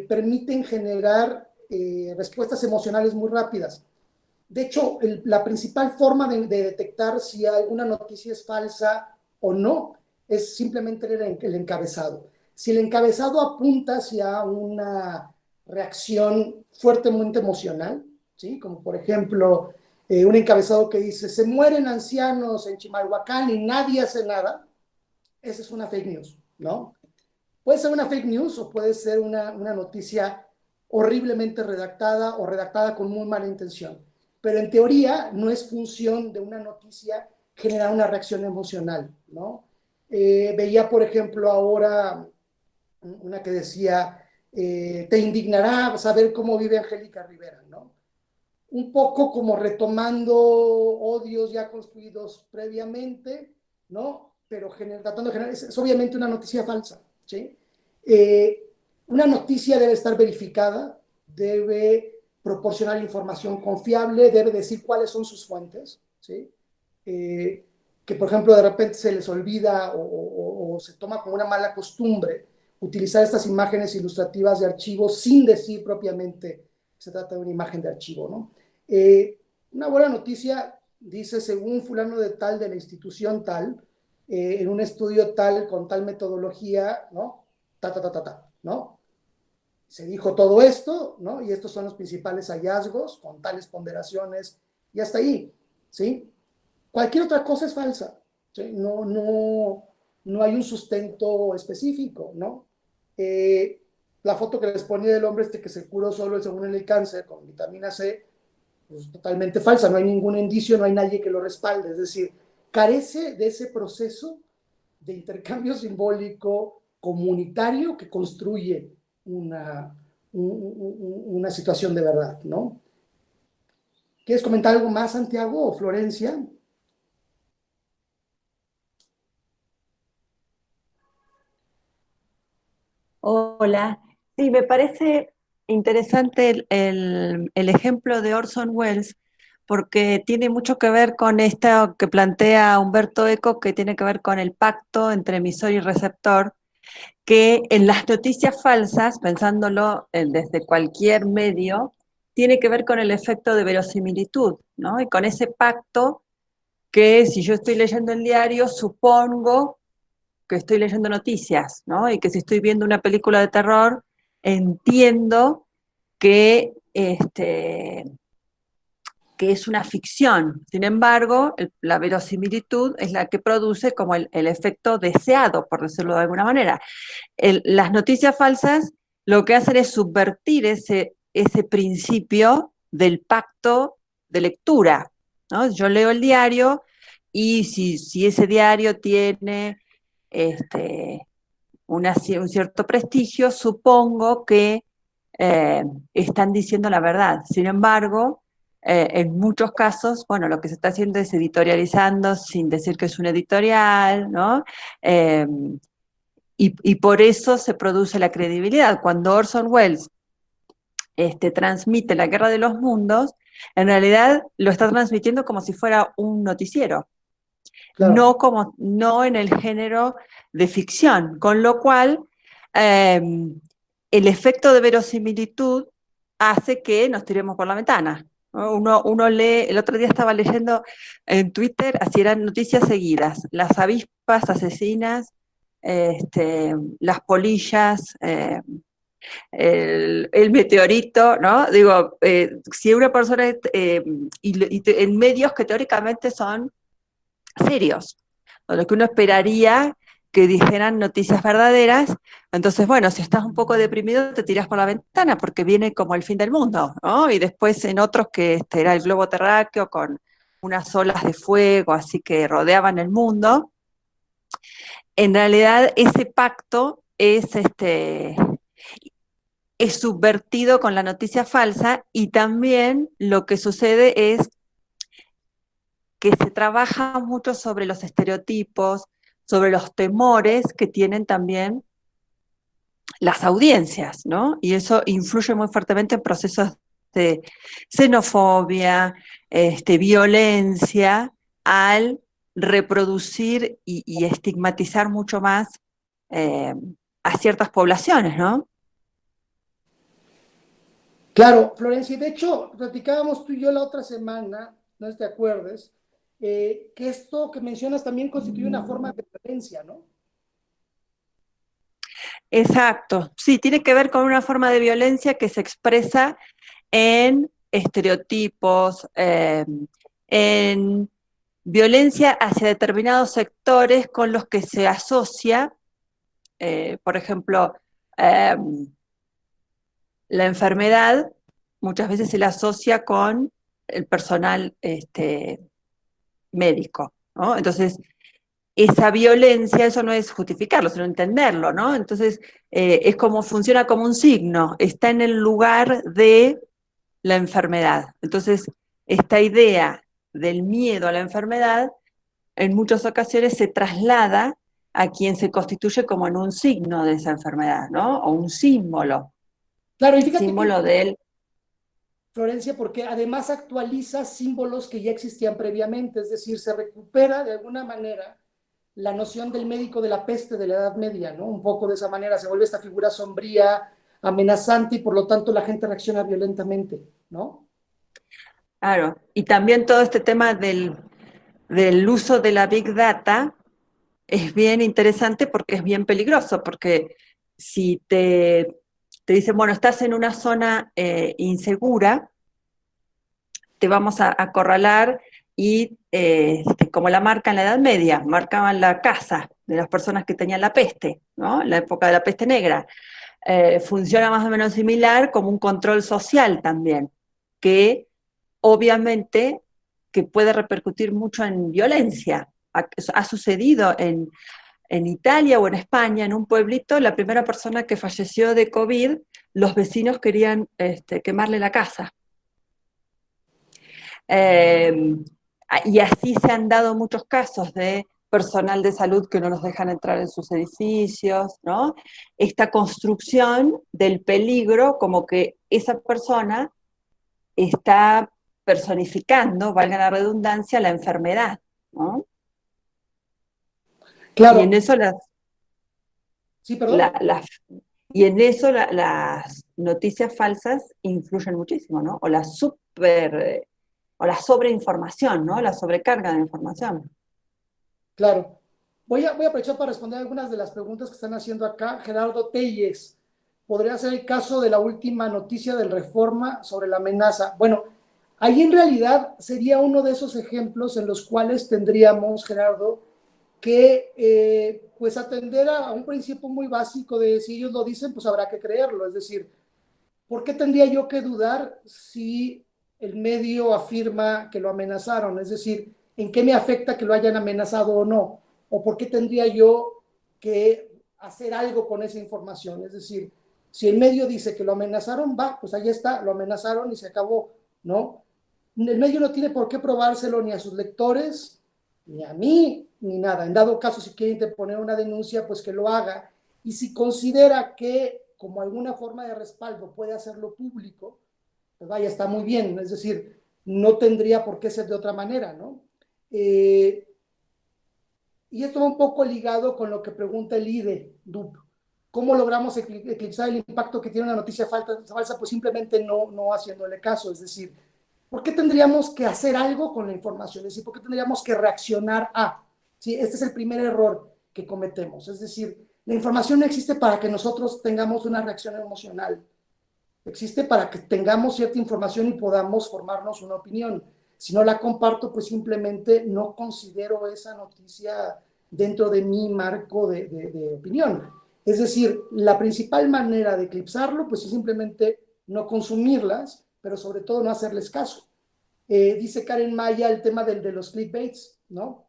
permiten generar respuestas emocionales muy rápidas. De hecho, la principal forma de detectar si alguna noticia es falsa o no es simplemente el encabezado. Si el encabezado apunta hacia una reacción fuertemente emocional, ¿sí? Como por ejemplo un encabezado que dice se mueren ancianos en Chimalhuacán y nadie hace nada, esa es una fake news, ¿no? Puede ser una fake news o puede ser una noticia horriblemente redactada o redactada con muy mala intención. Pero en teoría no es función de una noticia generar una reacción emocional, ¿no? Veía, por ejemplo, ahora una que decía, te indignará saber cómo vive Angélica Rivera, ¿no? Un poco como retomando odios ya construidos previamente, ¿no? Pero tratando de generar, es obviamente una noticia falsa, ¿sí? Una noticia debe estar verificada, debe proporcionar información confiable, debe decir cuáles son sus fuentes, ¿sí? Que por ejemplo de repente se les olvida o se toma como una mala costumbre utilizar estas imágenes ilustrativas de archivo sin decir propiamente que se trata de una imagen de archivo, ¿no? Una buena noticia dice, según fulano de tal de la institución tal, en un estudio tal, con tal metodología, ¿no? ¿No? Se dijo todo esto, ¿no? Y estos son los principales hallazgos, con tales ponderaciones, y hasta ahí, ¿sí? Cualquier otra cosa es falsa, ¿sí? No hay un sustento específico, ¿no? La foto que les ponía del hombre que se curó solo según el cáncer con vitamina C, pues totalmente falsa, no hay ningún indicio, no hay nadie que lo respalde, es decir, carece de ese proceso de intercambio simbólico comunitario que construye una situación de verdad, ¿no? ¿Quieres comentar algo más, Santiago o Florencia? Hola, sí, me parece interesante el ejemplo de Orson Welles porque tiene mucho que ver con esto que plantea Humberto Eco, que tiene que ver con el pacto entre emisor y receptor, que en las noticias falsas, pensándolo desde cualquier medio, tiene que ver con el efecto de verosimilitud, ¿no? Y con ese pacto que si yo estoy leyendo el diario, supongo que estoy leyendo noticias, ¿no? Y que si estoy viendo una película de terror, entiendo que, que es una ficción. Sin embargo, la verosimilitud es la que produce como el efecto deseado, por decirlo de alguna manera. Las noticias falsas lo que hacen es subvertir ese principio del pacto de lectura, ¿no? Yo leo el diario y si ese diario tiene este, un cierto prestigio, supongo que están diciendo la verdad. Sin embargo, en muchos casos, bueno, lo que se está haciendo es editorializando sin decir que es un editorial, ¿no? Eh, y por eso se produce la credibilidad. Cuando Orson Welles transmite La Guerra de los Mundos, en realidad lo está transmitiendo como si fuera un noticiero, Claro, no en el género de ficción, con lo cual eh, el efecto de verosimilitud hace que nos tiremos por la ventana, ¿no? Uno lee, el otro día estaba leyendo en Twitter, así eran noticias seguidas, las avispas asesinas, las polillas, el meteorito, ¿no? Digo, si una persona, en medios que teóricamente son serios, o lo que uno esperaría que dijeran noticias verdaderas, entonces, bueno, si estás un poco deprimido, te tiras por la ventana porque viene como el fin del mundo, ¿no? Y después en otros que era el globo terráqueo con unas olas de fuego, así que rodeaban el mundo. En realidad, ese pacto es subvertido con la noticia falsa y también lo que sucede es que se trabaja mucho sobre los estereotipos, sobre los temores que tienen también las audiencias, ¿no? Y eso influye muy fuertemente en procesos de xenofobia, violencia, al reproducir y estigmatizar mucho más eh, a ciertas poblaciones, ¿no? claro, Florencia, y de hecho, platicábamos tú y yo la otra semana, no sé si te acuerdes, que esto que mencionas también constituye una forma de violencia, ¿no? Exacto, sí, tiene que ver con una forma de violencia que se expresa en estereotipos, en violencia hacia determinados sectores con los que se asocia, por ejemplo, eh, la enfermedad muchas veces se la asocia con el personal médico, ¿no? Entonces, esa violencia, eso no es justificarlo, sino entenderlo, ¿no? Entonces, es como funciona como un signo, está en el lugar de la enfermedad. Entonces, esta idea del miedo a la enfermedad en muchas ocasiones se traslada a quien se constituye como en un signo de esa enfermedad, ¿no? O un Claro, y fíjate que símbolo de él. Florencia, porque además actualiza símbolos que ya existían previamente, es decir, se recupera de alguna manera la noción del médico de la peste de la Edad Media, ¿no? Un poco de esa manera se vuelve esta figura sombría, amenazante y por lo tanto la gente reacciona violentamente, ¿no? Claro, y también todo este tema del uso de la Big Data es bien interesante porque es bien peligroso, porque si te dicen, bueno, estás en una zona insegura, te vamos a acorralar y como la marca en la Edad Media, marcaban la casa de las personas que tenían la peste, ¿no? En la época de la peste negra. Funciona más o menos similar como un control social también, que obviamente que puede repercutir mucho en violencia. Ha sucedido en Italia o en España, en un pueblito, la primera persona que falleció de COVID, los vecinos querían quemarle la casa. Eh, y así se han dado muchos casos de personal de salud que no los dejan entrar en sus edificios, ¿no? Esta construcción del peligro como que esa persona está personificando, valga la redundancia, la enfermedad, ¿no? Y en Claro, eso sí, perdón. la- la- y en eso las noticias falsas influyen muchísimo, ¿no? O la sobreinformación, ¿no? La sobrecarga de información. Claro. Voy a aprovechar para responder algunas de las preguntas que están haciendo acá. Gerardo Telles, ¿podría ser el caso de la última noticia del Reforma sobre la amenaza? Bueno, ahí en realidad sería uno de esos ejemplos en los cuales tendríamos, Gerardo, que pues atender a un principio muy básico de si ellos lo dicen, pues habrá que creerlo. Es decir, ¿por qué tendría yo que dudar si el medio afirma que lo amenazaron? Es decir, ¿en qué me afecta que lo hayan amenazado o no? ¿O por qué tendría yo que hacer algo con esa información? Es decir, si el medio dice que lo amenazaron, va, pues ahí está, lo amenazaron y se acabó, ¿no? el medio no tiene por qué probárselo ni a sus lectores, ni a mí, ni nada. En dado caso, si quiere interponer una denuncia, pues que lo haga. Y si considera que como alguna forma de respaldo puede hacerlo público, pues vaya, está muy bien. Es decir, no tendría por qué ser de otra manera, ¿no? Y esto va un poco ligado con lo que pregunta el IDE, DUP. ¿Cómo logramos eclipsar el impacto que tiene una noticia falsa? Pues simplemente no haciéndole caso. Es decir, ¿por qué tendríamos que hacer algo con la información? Es decir, ¿por qué tendríamos que reaccionar a? ¿Sí? Este es el primer error que cometemos. Es decir, la información no existe para que nosotros tengamos una reacción emocional. Existe para que tengamos cierta información y podamos formarnos una opinión. Si no la comparto, pues simplemente no considero esa noticia dentro de mi marco de opinión. Es decir, la principal manera de eclipsarlo, pues es simplemente no consumirlas, pero sobre todo no hacerles caso. Dice Karen Maya el tema de los clickbaits, ¿no?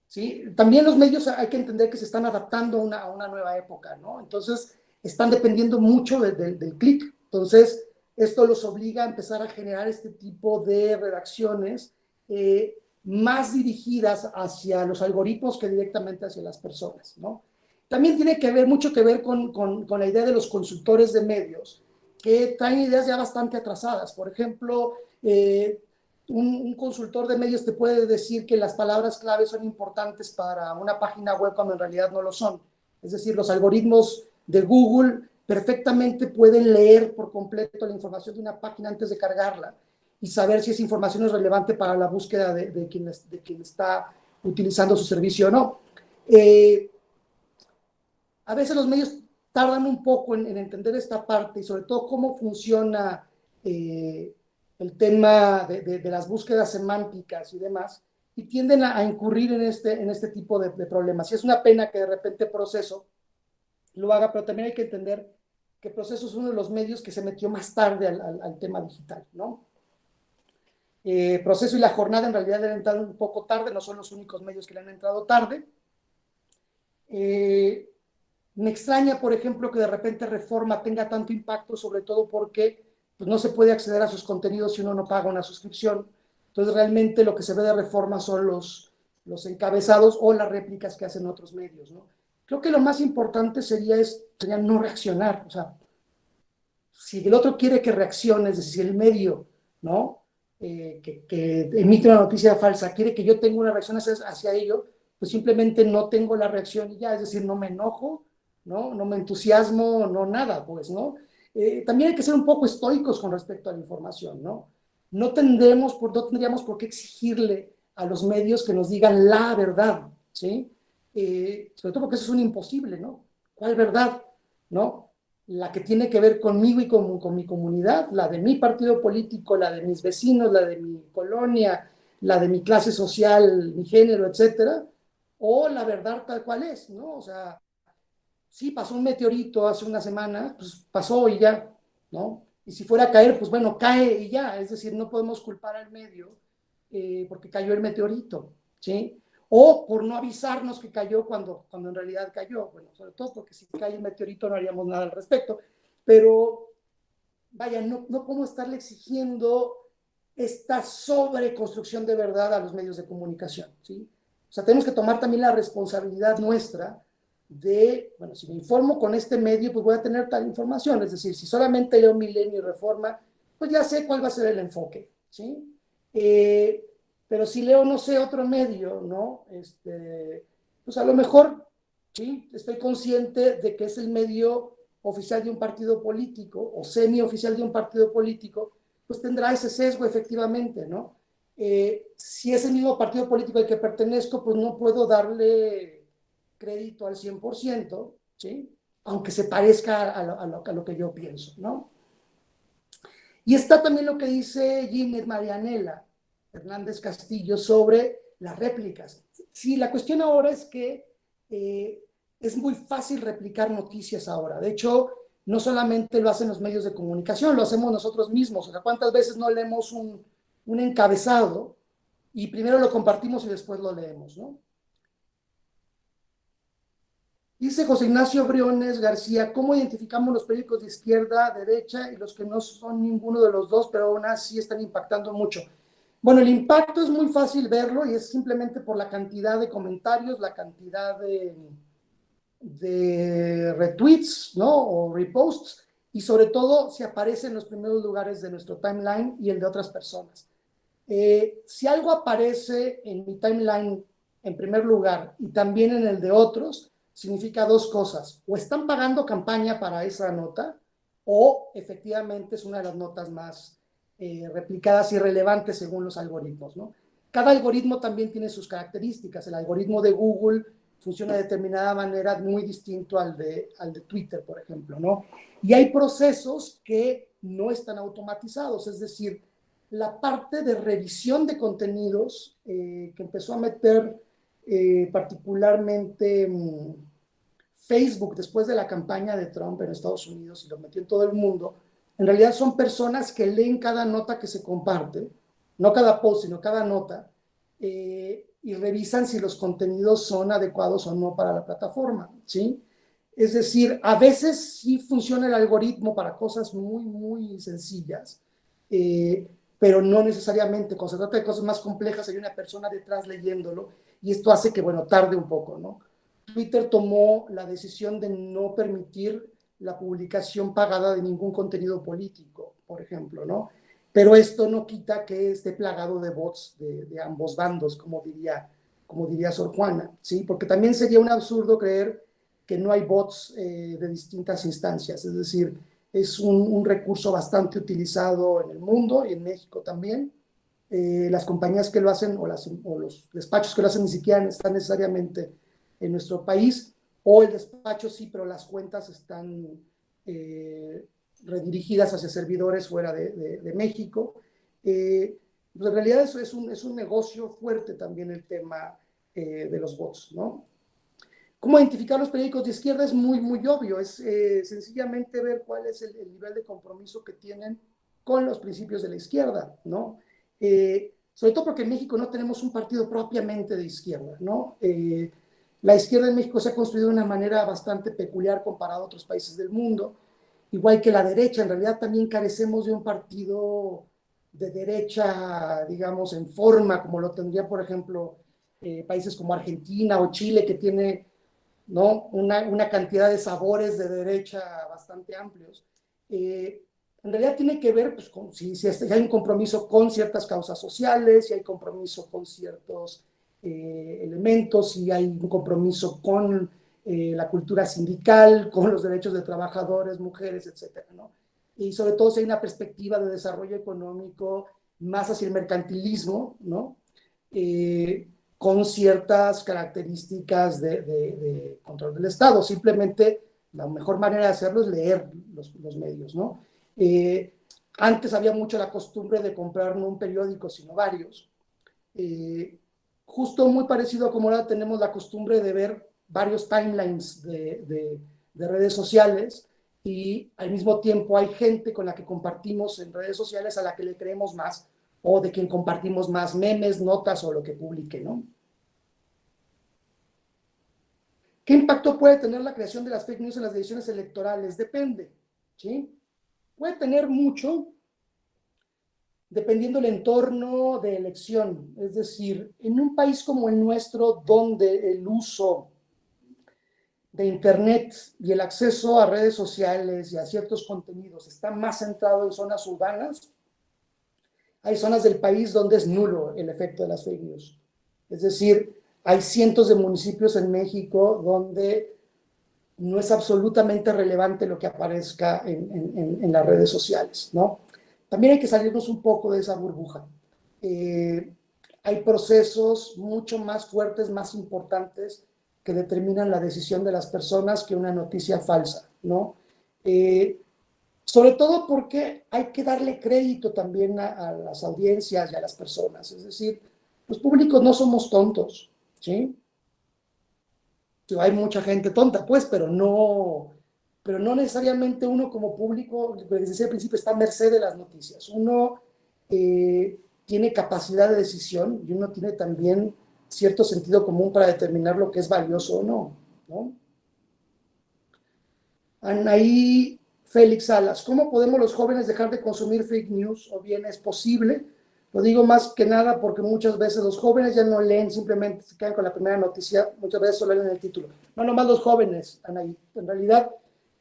¿Sí? También los medios hay que entender que se están adaptando a una nueva época, ¿no? Entonces, están dependiendo mucho del clic. Entonces, esto los obliga a empezar a generar este tipo de redacciones más dirigidas hacia los algoritmos que directamente hacia las personas, ¿no? También tiene que ver mucho que ver con la idea de los consultores de medios, que traen ideas ya bastante atrasadas. Por ejemplo, un consultor de medios te puede decir que las palabras clave son importantes para una página web cuando en realidad no lo son. Es decir, los algoritmos de Google perfectamente pueden leer por completo la información de una página antes de cargarla y saber si esa información es relevante para la búsqueda de quien está utilizando su servicio o no. A veces los medios tardan un poco en entender esta parte y sobre todo cómo funciona el tema de las búsquedas semánticas y demás, y tienden a incurrir en este tipo de problemas. Y es una pena que de repente Proceso lo haga, pero también hay que entender que Proceso es uno de los medios que se metió más tarde al tema digital, ¿no? Proceso y La Jornada en realidad le han entrado un poco tarde, no son los únicos medios que le han entrado tarde. Me extraña, por ejemplo, que de repente Reforma tenga tanto impacto, sobre todo porque pues, no se puede acceder a sus contenidos si uno no paga una suscripción. Entonces, realmente lo que se ve de Reforma son los encabezados o las réplicas que hacen otros medios, ¿no? Creo que lo más importante sería no reaccionar. O sea, si el otro quiere que reaccione, es decir, si el medio, ¿no? Que emite una noticia falsa quiere que yo tenga una reacción hacia ello, pues simplemente no tengo la reacción y ya, es decir, no me enojo, no me entusiasmo, no nada, pues, ¿no? También hay que ser un poco estoicos con respecto a la información, ¿no? No tendríamos por qué exigirle a los medios que nos digan la verdad, ¿sí? Sobre todo porque eso es un imposible, ¿no? ¿Cuál verdad? ¿No? La que tiene que ver conmigo y con mi comunidad, la de mi partido político, la de mis vecinos, la de mi colonia, la de mi clase social, mi género, etcétera, o la verdad tal cual es, ¿no? O sea, sí, pasó un meteorito hace una semana, pues pasó y ya, ¿no? Y si fuera a caer, pues bueno, cae y ya, es decir, no podemos culpar al medio porque cayó el meteorito, ¿sí? O por no avisarnos que cayó cuando en realidad cayó, bueno, sobre todo porque si cae el meteorito no haríamos nada al respecto, pero vaya, no podemos estarle exigiendo esta sobreconstrucción de verdad a los medios de comunicación, ¿sí? O sea, tenemos que tomar también la responsabilidad nuestra de, bueno, si me informo con este medio, pues voy a tener tal información, es decir, si solamente leo Milenio y Reforma, pues ya sé cuál va a ser el enfoque, ¿sí? Pero si leo, no sé, otro medio, ¿no? Pues a lo mejor, ¿sí? Estoy consciente de que es el medio oficial de un partido político o semioficial de un partido político, pues tendrá ese sesgo efectivamente, ¿no? Si es el mismo partido político al que pertenezco, pues no puedo darle crédito al 100%, ¿sí? Aunque se parezca a lo que yo pienso, ¿no? Y está también lo que dice Ginette Marianela Hernández Castillo sobre las réplicas. Sí, la cuestión ahora es que es muy fácil replicar noticias ahora. De hecho, no solamente lo hacen los medios de comunicación, lo hacemos nosotros mismos. O sea, ¿cuántas veces no leemos un encabezado y primero lo compartimos y después lo leemos, ¿no? Dice José Ignacio Briones García, ¿cómo identificamos los periódicos de izquierda, derecha y los que no son ninguno de los dos, pero aún así están impactando mucho? Bueno, el impacto es muy fácil verlo y es simplemente por la cantidad de comentarios, la cantidad de retweets, ¿no? O reposts, y sobre todo si aparece en los primeros lugares de nuestro timeline y el de otras personas. Si algo aparece en mi timeline en primer lugar y también en el de otros, significa dos cosas: o están pagando campaña para esa nota, o efectivamente es una de las notas más replicadas y relevantes según los algoritmos, ¿no? Cada algoritmo también tiene sus características. El algoritmo de Google funciona de determinada manera muy distinto al de Twitter, por ejemplo, ¿no? Y hay procesos que no están automatizados, es decir, la parte de revisión de contenidos que empezó a meter particularmente Facebook después de la campaña de Trump en Estados Unidos y lo metió en todo el mundo, en realidad son personas que leen cada nota que se comparte, no cada post, sino cada nota, y revisan si los contenidos son adecuados o no para la plataforma, ¿sí? Es decir, a veces sí funciona el algoritmo para cosas muy, muy sencillas, pero no necesariamente. Cuando se trata de cosas más complejas, hay una persona detrás leyéndolo, y esto hace que, bueno, tarde un poco, ¿no? Twitter tomó la decisión de no permitir la publicación pagada de ningún contenido político, por ejemplo, ¿no? Pero esto no quita que esté plagado de bots de ambos bandos, como diría Sor Juana, ¿sí? Porque también sería un absurdo creer que no hay bots de distintas instancias, es decir, es un recurso bastante utilizado en el mundo y en México también. Las compañías que lo hacen o los despachos que lo hacen ni siquiera están necesariamente en nuestro país, o el despacho sí, pero las cuentas están redirigidas hacia servidores fuera de México. Pues en realidad eso es un negocio fuerte también el tema de los bots, ¿no? ¿Cómo identificar los periódicos de izquierda? Es muy, muy obvio, es sencillamente ver cuál es el nivel de compromiso que tienen con los principios de la izquierda, ¿no? Sobre todo porque en México no tenemos un partido propiamente de izquierda, ¿no? La izquierda en México se ha construido de una manera bastante peculiar comparado a otros países del mundo, igual que la derecha. En realidad también carecemos de un partido de derecha, digamos, en forma, como lo tendría, por ejemplo, países como Argentina o Chile, que tiene, ¿no? Una cantidad de sabores de derecha bastante amplios. En realidad tiene que ver pues, con si hay un compromiso con ciertas causas sociales, si hay compromiso con ciertos elementos, si hay un compromiso con la cultura sindical, con los derechos de trabajadores, mujeres, etcétera, ¿no? Y sobre todo si hay una perspectiva de desarrollo económico más hacia el mercantilismo, ¿no? Con ciertas características de control del Estado. Simplemente la mejor manera de hacerlo es leer los medios, ¿no? Antes había mucho la costumbre de comprar no un periódico, sino varios. Justo muy parecido a como ahora tenemos la costumbre de ver varios timelines de redes sociales, y al mismo tiempo hay gente con la que compartimos en redes sociales a la que le creemos más, o de quien compartimos más memes, notas o lo que publique, ¿no? ¿Qué impacto puede tener la creación de las fake news en las decisiones electorales? Depende, ¿sí? Puede tener mucho, dependiendo del entorno de elección. Es decir, en un país como el nuestro, donde el uso de Internet y el acceso a redes sociales y a ciertos contenidos está más centrado en zonas urbanas, hay zonas del país donde es nulo el efecto de las fake news. Es decir, hay cientos de municipios en México donde no es absolutamente relevante lo que aparezca en las redes sociales, ¿no? También hay que salirnos un poco de esa burbuja. Hay procesos mucho más fuertes, más importantes, que determinan la decisión de las personas que una noticia falsa, ¿no? Sobre todo porque hay que darle crédito también a las audiencias y a las personas. Es decir, los públicos no somos tontos, ¿sí? Hay mucha gente tonta, pues, pero no necesariamente uno como público, desde ese principio, está a merced de las noticias. Uno tiene capacidad de decisión y uno tiene también cierto sentido común para determinar lo que es valioso o no, ¿no? Anaí Félix Salas, ¿cómo podemos los jóvenes dejar de consumir fake news? ¿O bien es posible? Lo digo más que nada porque muchas veces los jóvenes ya no leen, simplemente se quedan con la primera noticia, muchas veces solo leen el título. No nomás los jóvenes, Anaí. En realidad,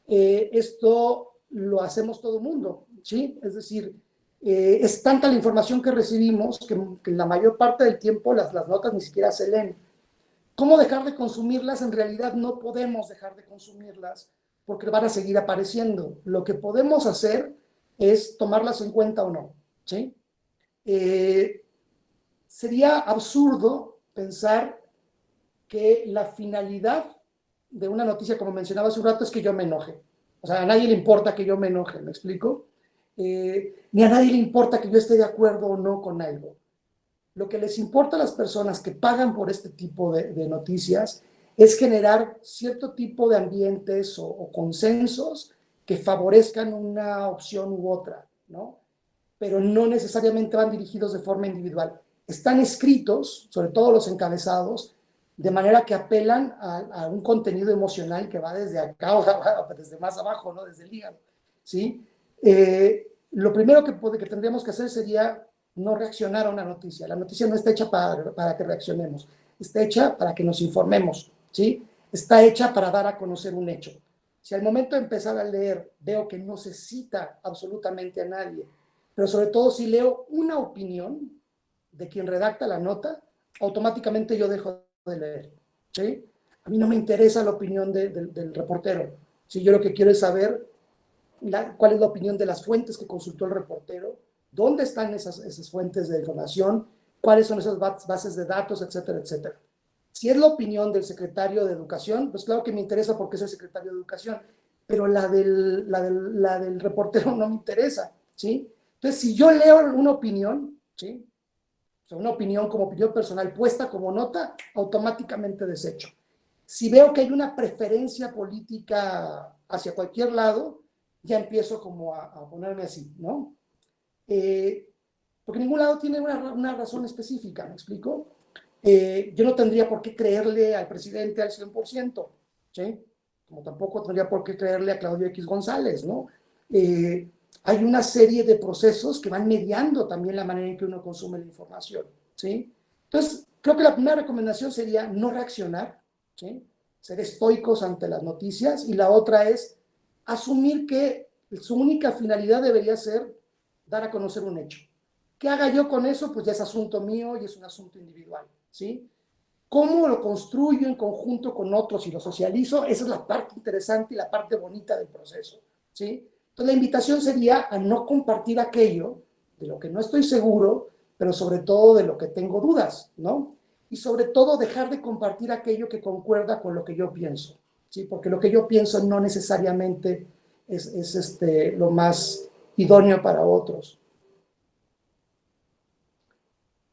esto lo hacemos todo el mundo, ¿sí? Es decir, es tanta la información que recibimos que la mayor parte del tiempo las notas ni siquiera se leen. ¿Cómo dejar de consumirlas? En realidad no podemos dejar de consumirlas porque van a seguir apareciendo. Lo que podemos hacer es tomarlas en cuenta o no, ¿sí? Sería absurdo pensar que la finalidad de una noticia, como mencionaba hace un rato, es que yo me enoje. O sea, a nadie le importa que yo me enoje, ¿me explico? Ni a nadie le importa que yo esté de acuerdo o no con algo. Lo que les importa a las personas que pagan por este tipo de noticias es generar cierto tipo de ambientes o consensos que favorezcan una opción u otra, ¿no? Pero no necesariamente van dirigidos de forma individual. Están escritos, sobre todo los encabezados, de manera que apelan a un contenido emocional que va desde acá o desde más abajo, ¿no? Desde el hígado, ¿sí? Lo primero que tendríamos que hacer sería no reaccionar a una noticia. La noticia no está hecha para que reaccionemos, está hecha para que nos informemos, ¿sí? Está hecha para dar a conocer un hecho. Si al momento de empezar a leer veo que no se cita absolutamente a nadie, pero sobre todo si leo una opinión de quien redacta la nota, automáticamente yo dejo de leer, ¿sí? A mí no me interesa la opinión del reportero, ¿sí? Yo lo que quiero es saber cuál es la opinión de las fuentes que consultó el reportero, dónde están esas fuentes de información, cuáles son esas bases de datos, etcétera, etcétera. Si es la opinión del secretario de Educación, pues claro que me interesa porque es el secretario de Educación, pero la del reportero no me interesa, ¿sí? Entonces, si yo leo una opinión, ¿sí? O sea, una opinión como opinión personal puesta como nota, automáticamente desecho. Si veo que hay una preferencia política hacia cualquier lado, ya empiezo como a ponerme así, ¿no? Porque ningún lado tiene una razón específica, ¿me explico? Yo no tendría por qué creerle al presidente al 100%, ¿sí? Como tampoco tendría por qué creerle a Claudio X González, ¿no? Hay una serie de procesos que van mediando también la manera en que uno consume la información, ¿sí? Entonces, creo que la primera recomendación sería no reaccionar, ¿sí? Ser estoicos ante las noticias, y la otra es asumir que su única finalidad debería ser dar a conocer un hecho. ¿Qué haga yo con eso? Pues ya es asunto mío y es un asunto individual, ¿sí? ¿Cómo lo construyo en conjunto con otros y lo socializo? Esa es la parte interesante y la parte bonita del proceso, ¿sí? Entonces la invitación sería a no compartir aquello de lo que no estoy seguro, pero sobre todo de lo que tengo dudas, ¿no? Y sobre todo dejar de compartir aquello que concuerda con lo que yo pienso, ¿sí? Porque lo que yo pienso no necesariamente es lo más idóneo para otros.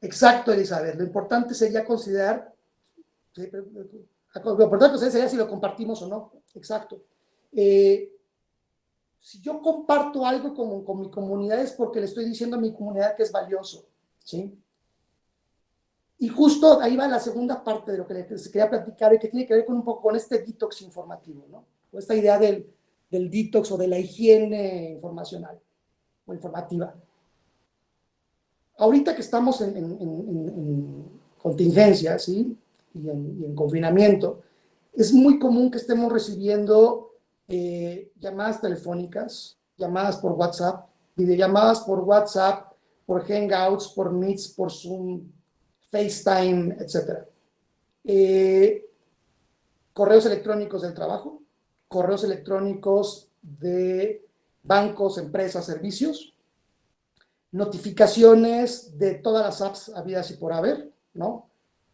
Exacto, Elizabeth. Lo importante sería considerar, ¿sí? Lo importante sería si lo compartimos o no. Exacto. Si yo comparto algo con mi comunidad es porque le estoy diciendo a mi comunidad que es valioso, ¿sí? Y justo ahí va la segunda parte de lo que les quería platicar y que tiene que ver con un poco con este detox informativo, ¿no? O esta idea del detox o de la higiene informacional o informativa. Ahorita que estamos en contingencia, ¿sí? Y en confinamiento, es muy común que estemos recibiendo llamadas telefónicas, llamadas por WhatsApp, videollamadas por WhatsApp, por Hangouts, por Meets, por Zoom, FaceTime, etc. Correos electrónicos del trabajo, correos electrónicos de bancos, empresas, servicios, notificaciones de todas las apps habidas y por haber, ¿no?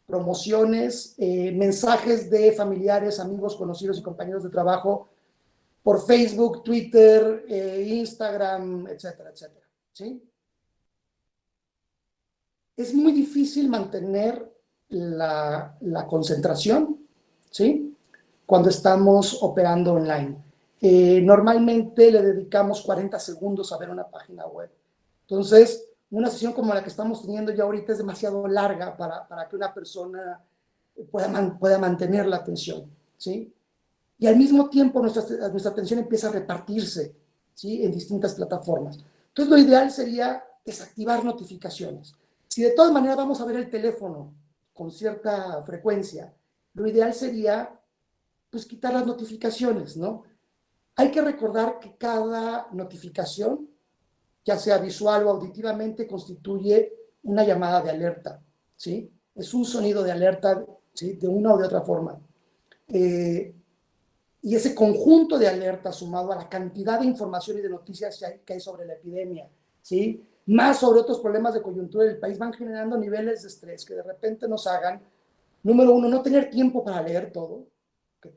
Promociones, mensajes de familiares, amigos, conocidos y compañeros de trabajo por Facebook, Twitter, Instagram, etcétera, etcétera, ¿sí? Es muy difícil mantener la concentración, ¿sí? Cuando estamos operando online. Normalmente le dedicamos 40 segundos a ver una página web. Entonces, una sesión como la que estamos teniendo ya ahorita es demasiado larga para que una persona pueda mantener la atención, ¿sí? y al mismo tiempo nuestra atención empieza a repartirse, ¿sí?, en distintas plataformas. Entonces, lo ideal sería desactivar notificaciones. Si de todas maneras vamos a ver el teléfono con cierta frecuencia, lo ideal sería, pues, quitar las notificaciones, ¿no? Hay que recordar que cada notificación, ya sea visual o auditivamente, constituye una llamada de alerta, ¿sí? Es un sonido de alerta, ¿sí?, de una o de otra forma. Y ese conjunto de alertas sumado a la cantidad de información y de noticias que hay sobre la epidemia, ¿sí?, más sobre otros problemas de coyuntura del país, van generando niveles de estrés que de repente nos hagan, número uno, no tener tiempo para leer todo, que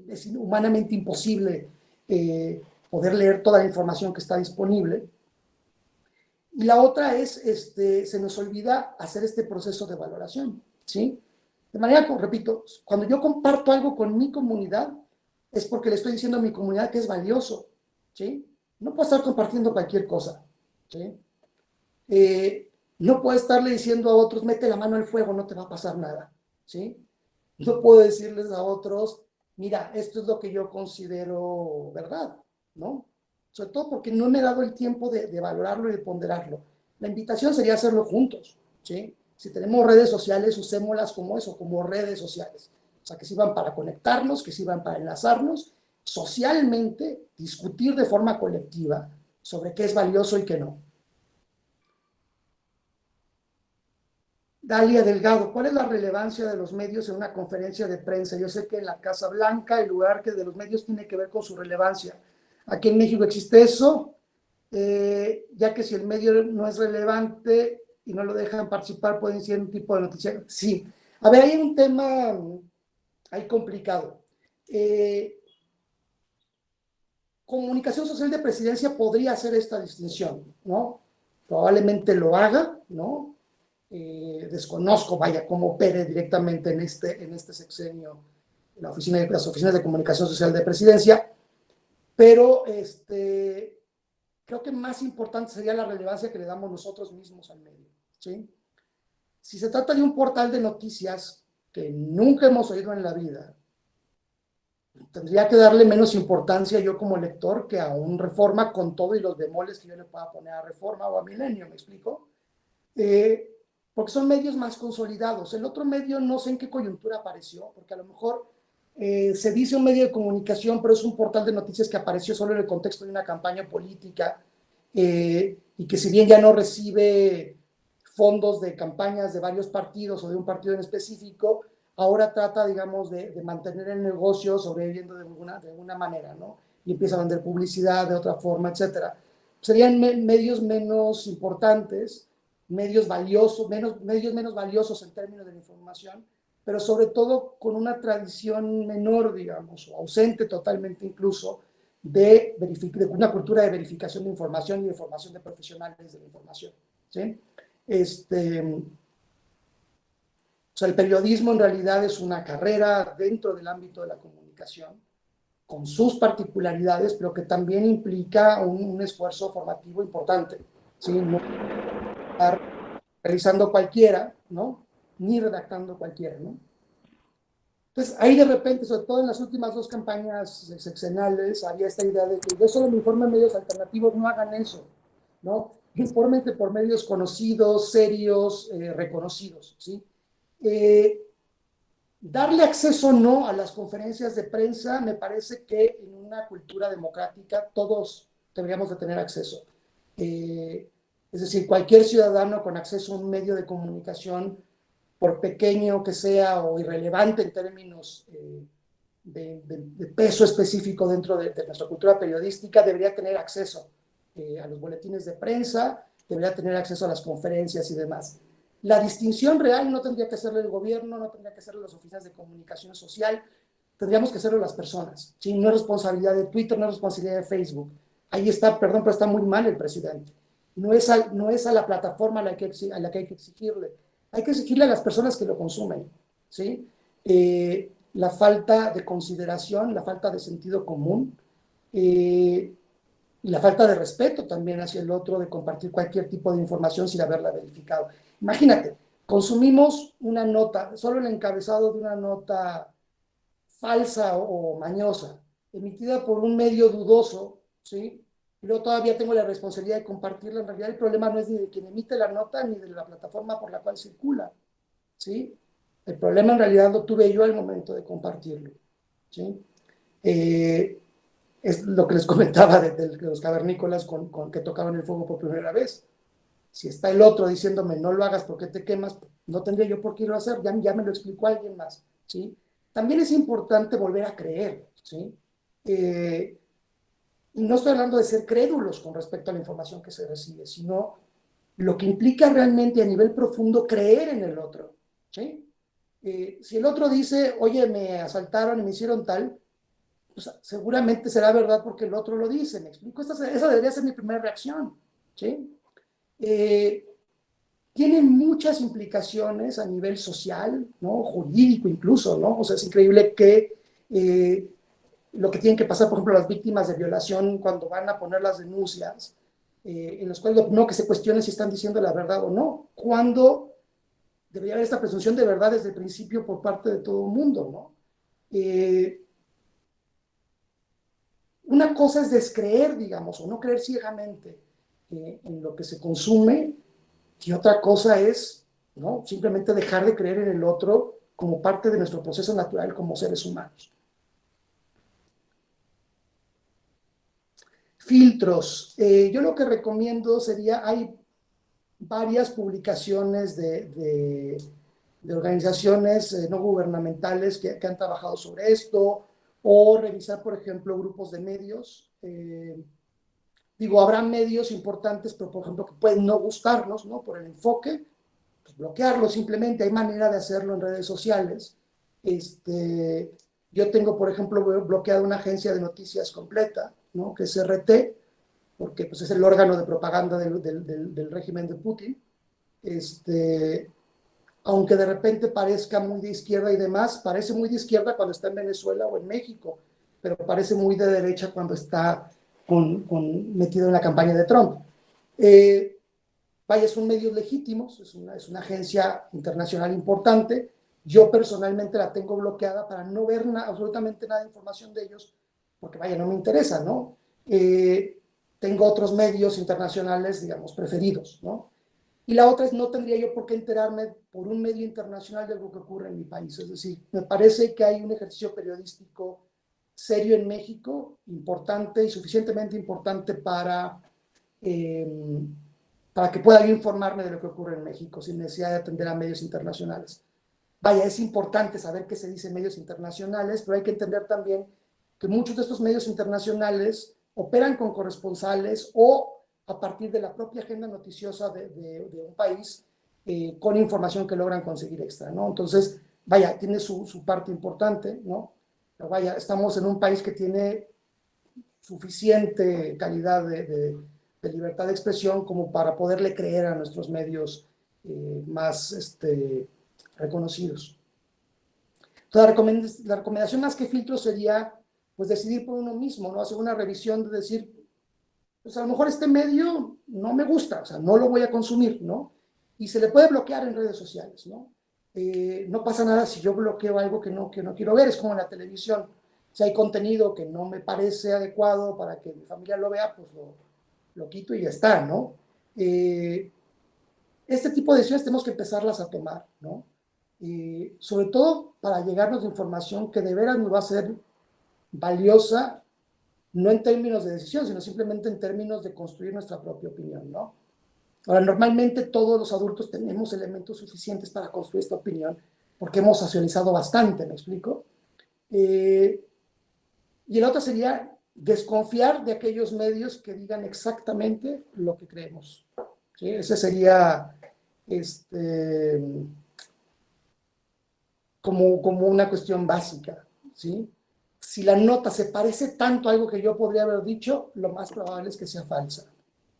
es humanamente imposible poder leer toda la información que está disponible. Y la otra es, se nos olvida hacer este proceso de valoración, ¿sí? De manera, repito, cuando yo comparto algo con mi comunidad, es porque le estoy diciendo a mi comunidad que es valioso, ¿sí? No puedo estar compartiendo cualquier cosa, ¿sí? No puedo estarle diciendo a otros, mete la mano al fuego, no te va a pasar nada, ¿sí? No puedo decirles a otros, mira, esto es lo que yo considero verdad, ¿no? Sobre todo porque no me he dado el tiempo de valorarlo y de ponderarlo. La invitación sería hacerlo juntos, ¿sí? Si tenemos redes sociales, usémoslas como eso, como redes sociales. O sea, que sirvan para conectarnos, que sirvan para enlazarnos, socialmente discutir de forma colectiva sobre qué es valioso y qué no. Dalia Delgado, ¿cuál es la relevancia de los medios en una conferencia de prensa? Yo sé que en la Casa Blanca el lugar que de los medios tiene que ver con su relevancia. Aquí en México existe eso, ya que si el medio no es relevante y no lo dejan participar, pueden ser un tipo de noticia. Sí. A ver, hay un tema ahí complicado. Comunicación Social de Presidencia podría hacer esta distinción, ¿no? Probablemente lo haga, ¿no? Desconozco, vaya, cómo opere directamente en este sexenio las oficinas de comunicación social de presidencia, pero creo que más importante sería la relevancia que le damos nosotros mismos al medio, ¿sí? Si se trata de un portal de noticias que nunca hemos oído en la vida, tendría que darle menos importancia yo como lector que a un Reforma, con todo y los bemoles que yo le pueda poner a Reforma o a Milenio, ¿me explico? Porque son medios más consolidados. El otro medio no sé en qué coyuntura apareció, porque a lo mejor se dice un medio de comunicación, pero es un portal de noticias que apareció solo en el contexto de una campaña política, y que si bien ya no recibe fondos de campañas de varios partidos o de un partido en específico, ahora trata, digamos, de mantener el negocio sobreviviendo de alguna manera, ¿no? Y empieza a vender publicidad de otra forma, etcétera. Serían medios menos importantes, medios menos valiosos en términos de la información, pero sobre todo con una tradición menor, digamos, o ausente totalmente incluso, de una cultura de verificación de información y de formación de profesionales de la información, ¿sí? O sea, el periodismo en realidad es una carrera dentro del ámbito de la comunicación, con sus particularidades, pero que también implica un esfuerzo formativo importante, ¿sí? No estar realizando cualquiera, ¿no? Ni redactando cualquiera, ¿no? Entonces, ahí de repente, sobre todo en las últimas dos campañas sexenales, había esta idea de que yo solo me informe en medios alternativos, no hagan eso, ¿no? Infórmense por medios conocidos, serios, reconocidos, ¿sí? Darle acceso o no a las conferencias de prensa, me parece que en una cultura democrática todos deberíamos de tener acceso. Es decir, cualquier ciudadano con acceso a un medio de comunicación, por pequeño que sea o irrelevante en términos de peso específico dentro de nuestra cultura periodística, debería tener acceso a los boletines de prensa, debería tener acceso a las conferencias y demás. La distinción real no tendría que hacerlo el gobierno, no tendría que hacerlo las oficinas de comunicación social, tendríamos que hacerlo las personas, ¿sí? No es responsabilidad de Twitter, no es responsabilidad de Facebook. Ahí está, perdón, pero está muy mal el presidente. No es a la plataforma a la que hay que exigirle. Hay que exigirle a las personas que lo consumen, ¿sí? La falta de consideración, la falta de sentido común, y la falta de respeto también hacia el otro, de compartir cualquier tipo de información sin haberla verificado. Imagínate, consumimos una nota, solo el encabezado de una nota falsa o mañosa, emitida por un medio dudoso, ¿sí? Y luego todavía tengo la responsabilidad de compartirla. En realidad el problema no es ni de quien emite la nota ni de la plataforma por la cual circula, ¿sí? El problema en realidad lo tuve yo al momento de compartirlo, ¿sí? Es lo que les comentaba de los cavernícolas con que tocaban el fuego por primera vez. Si está el otro diciéndome no lo hagas porque te quemas, no tendría yo por qué irlo a hacer, ya me lo explicó alguien más, ¿sí? También es importante volver a creer, ¿sí? Y no estoy hablando de ser crédulos con respecto a la información que se recibe, sino lo que implica realmente a nivel profundo creer en el otro, ¿sí? Si el otro dice, oye, me asaltaron y me hicieron tal, pues seguramente será verdad porque el otro lo dice, ¿me explico? Esa debería ser mi primera reacción, ¿sí? Tiene muchas implicaciones a nivel social, ¿no? Jurídico incluso, ¿no? O sea, es increíble que lo que tienen que pasar, por ejemplo, las víctimas de violación cuando van a poner las denuncias, en los cuales no que se cuestione si están diciendo la verdad o no, cuando debería haber esta presunción de verdad desde el principio por parte de todo el mundo, ¿no? Una cosa es descreer, digamos, o no creer ciegamente en lo que se consume, y otra cosa es, ¿no?, simplemente dejar de creer en el otro como parte de nuestro proceso natural como seres humanos. Filtros. Yo lo que recomiendo sería, hay varias publicaciones de organizaciones no gubernamentales que han trabajado sobre esto, o revisar, por ejemplo, grupos de medios. Digo, habrá medios importantes, pero por ejemplo, que pueden no gustarnos, ¿no?, por el enfoque, pues bloquearlo simplemente. Hay manera de hacerlo en redes sociales. Yo tengo, por ejemplo, bloqueado una agencia de noticias completa, ¿no?, que es RT, porque pues, es el órgano de propaganda del régimen de Putin. Aunque de repente parezca muy de izquierda y demás, parece muy de izquierda cuando está en Venezuela o en México, pero parece muy de derecha cuando está metido en la campaña de Trump. Vaya, son medios legítimos, es una agencia internacional importante. Yo personalmente la tengo bloqueada para no ver absolutamente nada de información de ellos, porque vaya, no me interesa, ¿no? Tengo otros medios internacionales, digamos, preferidos, ¿no? Y la otra es, no tendría yo por qué enterarme por un medio internacional de lo que ocurre en mi país. Es decir, me parece que hay un ejercicio periodístico serio en México, importante y suficientemente importante para que pueda yo informarme de lo que ocurre en México sin necesidad de atender a medios internacionales. Vaya, es importante saber qué se dice en medios internacionales, pero hay que entender también que muchos de estos medios internacionales operan con corresponsales o a partir de la propia agenda noticiosa de un país, con información que logran conseguir extra, ¿no? Entonces, vaya, tiene su parte importante, ¿no? Pero vaya, estamos en un país que tiene suficiente calidad de libertad de expresión como para poderle creer a nuestros medios más reconocidos. Entonces, la recomendación más que filtro sería, pues, decidir por uno mismo, ¿no? Hacer una revisión de decir, pues a lo mejor este medio no me gusta, o sea, no lo voy a consumir, ¿no? Y se le puede bloquear en redes sociales, ¿no? No pasa nada si yo bloqueo algo que no quiero ver, es como en la televisión. Si hay contenido que no me parece adecuado para que mi familia lo vea, pues lo quito y ya está, ¿no? Este tipo de decisiones tenemos que empezarlas a tomar, ¿no? Sobre todo para llegarnos de información que de veras nos va a ser valiosa, no en términos de decisión, sino simplemente en términos de construir nuestra propia opinión, ¿no? Ahora, normalmente todos los adultos tenemos elementos suficientes para construir esta opinión, porque hemos socializado bastante, ¿me explico? Y la otra sería desconfiar de aquellos medios que digan exactamente lo que creemos, ¿sí? Ese sería como una cuestión básica, ¿sí? Si la nota se parece tanto a algo que yo podría haber dicho, lo más probable es que sea falsa,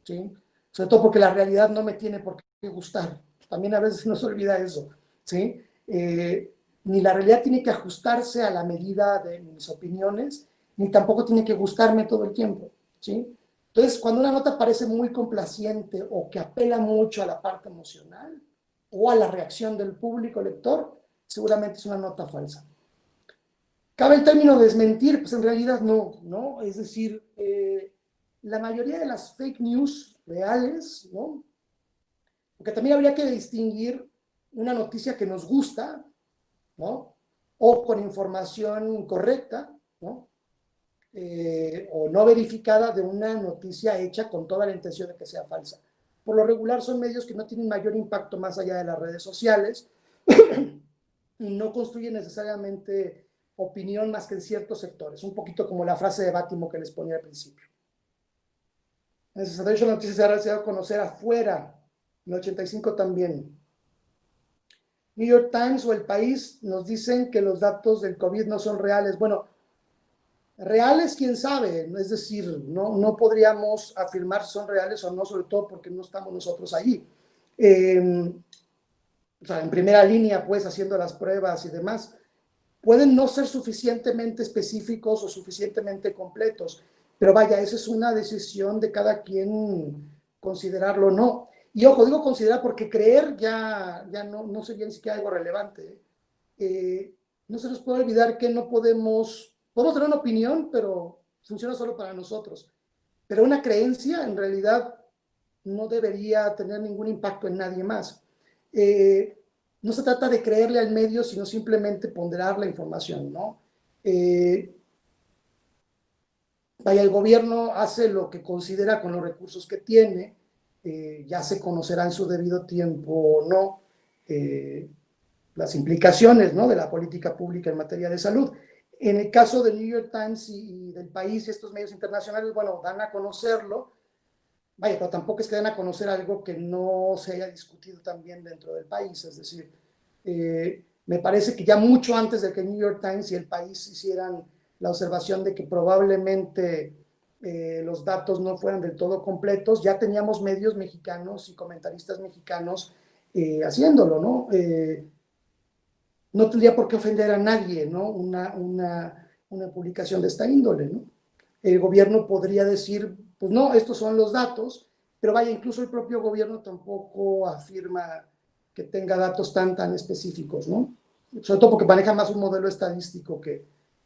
¿sí? Sobre todo porque la realidad no me tiene por qué gustar. También a veces nos olvida eso, ¿sí? Ni la realidad tiene que ajustarse a la medida de mis opiniones, ni tampoco tiene que gustarme todo el tiempo, ¿sí? Entonces, cuando una nota parece muy complaciente o que apela mucho a la parte emocional o a la reacción del público lector, seguramente es una nota falsa. Cabe el término desmentir, pues en realidad no, ¿no? Es decir, la mayoría de las fake news reales, ¿no? Porque también habría que distinguir una noticia que nos gusta, ¿no? O con información incorrecta, ¿no? O no verificada de una noticia hecha con toda la intención de que sea falsa. Por lo regular son medios que no tienen mayor impacto más allá de las redes sociales y no construyen necesariamente opinión más que en ciertos sectores, un poquito como la frase de Bátimo que les ponía al principio. En el 68 la noticia se ha dado a conocer afuera, en el 85 también. New York Times o El País nos dicen que los datos del COVID no son reales. Bueno, reales, quién sabe, es decir, no podríamos afirmar si son reales o no, sobre todo porque no estamos nosotros ahí. O sea, en primera línea, pues, haciendo las pruebas y demás, pueden no ser suficientemente específicos o suficientemente completos, pero vaya, esa es una decisión de cada quien considerarlo o no. Y ojo, digo considerar porque creer ya no sería ni siquiera algo relevante. No se nos puede olvidar que no podemos tener una opinión, pero funciona solo para nosotros. Pero una creencia, en realidad, no debería tener ningún impacto en nadie más. No se trata de creerle al medio, sino simplemente ponderar la información, ¿no? Vaya, el gobierno hace lo que considera con los recursos que tiene, ya se conocerá en su debido tiempo o no las implicaciones, ¿no?, de la política pública en materia de salud. En el caso del New York Times y del País y estos medios internacionales, bueno, dan a conocerlo, vaya, pero tampoco es que den a conocer algo que no se haya discutido también dentro del país, es decir, me parece que ya mucho antes de que el New York Times y el País hicieran la observación de que probablemente los datos no fueran del todo completos, ya teníamos medios mexicanos y comentaristas mexicanos haciéndolo, ¿no? No tendría por qué ofender a nadie, ¿no? Una publicación de esta índole, ¿no? El gobierno podría decir, pues no, estos son los datos, pero vaya, incluso el propio gobierno tampoco afirma que tenga datos tan específicos, ¿no? Sobre todo porque maneja más un modelo estadístico que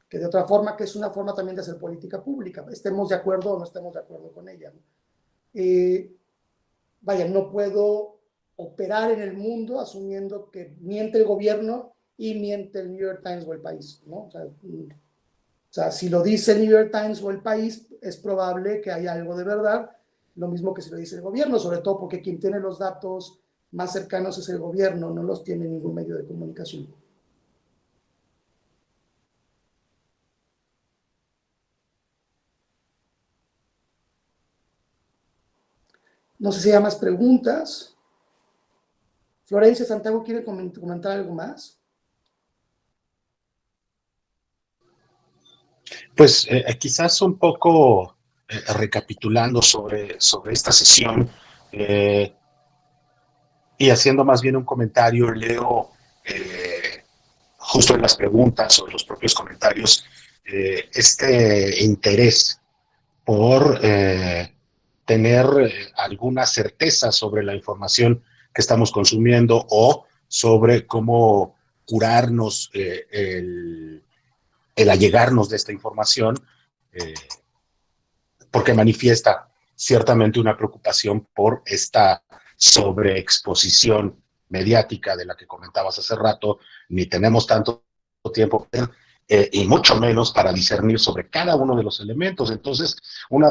de otra forma, que es una forma también de hacer política pública, estemos de acuerdo o no estemos de acuerdo con ella, ¿no? Vaya, no puedo operar en el mundo asumiendo que miente el gobierno y miente el New York Times o el País, ¿no? O sea, si lo dice el New York Times o el País, es probable que haya algo de verdad, lo mismo que si lo dice el gobierno, sobre todo porque quien tiene los datos más cercanos es el gobierno, no los tiene ningún medio de comunicación. No sé si hay más preguntas. Florencia, Santiago, ¿quiere comentar algo más? Pues quizás un poco recapitulando sobre esta sesión y haciendo más bien un comentario, leo justo en las preguntas o en los propios comentarios este interés por tener alguna certeza sobre la información que estamos consumiendo o sobre cómo curarnos el allegarnos de esta información, porque manifiesta ciertamente una preocupación por esta sobreexposición mediática de la que comentabas hace rato, ni tenemos tanto tiempo y mucho menos para discernir sobre cada uno de los elementos. Entonces, una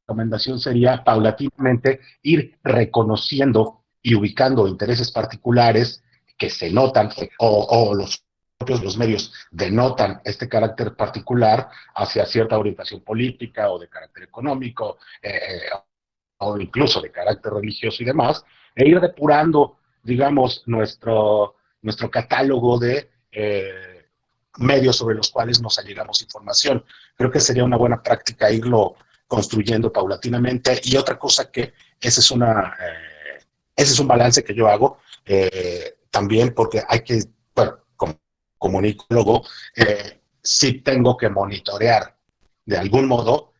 recomendación sería paulatinamente ir reconociendo y ubicando intereses particulares que se notan o los medios denotan este carácter particular hacia cierta orientación política o de carácter económico o incluso de carácter religioso y demás, e ir depurando, digamos, nuestro catálogo de medios sobre los cuales nos allegamos información. Creo que sería una buena práctica irlo construyendo paulatinamente. Y otra cosa que ese es un balance que yo hago también, porque hay que, bueno, como comunicólogo, sí tengo que monitorear de algún modo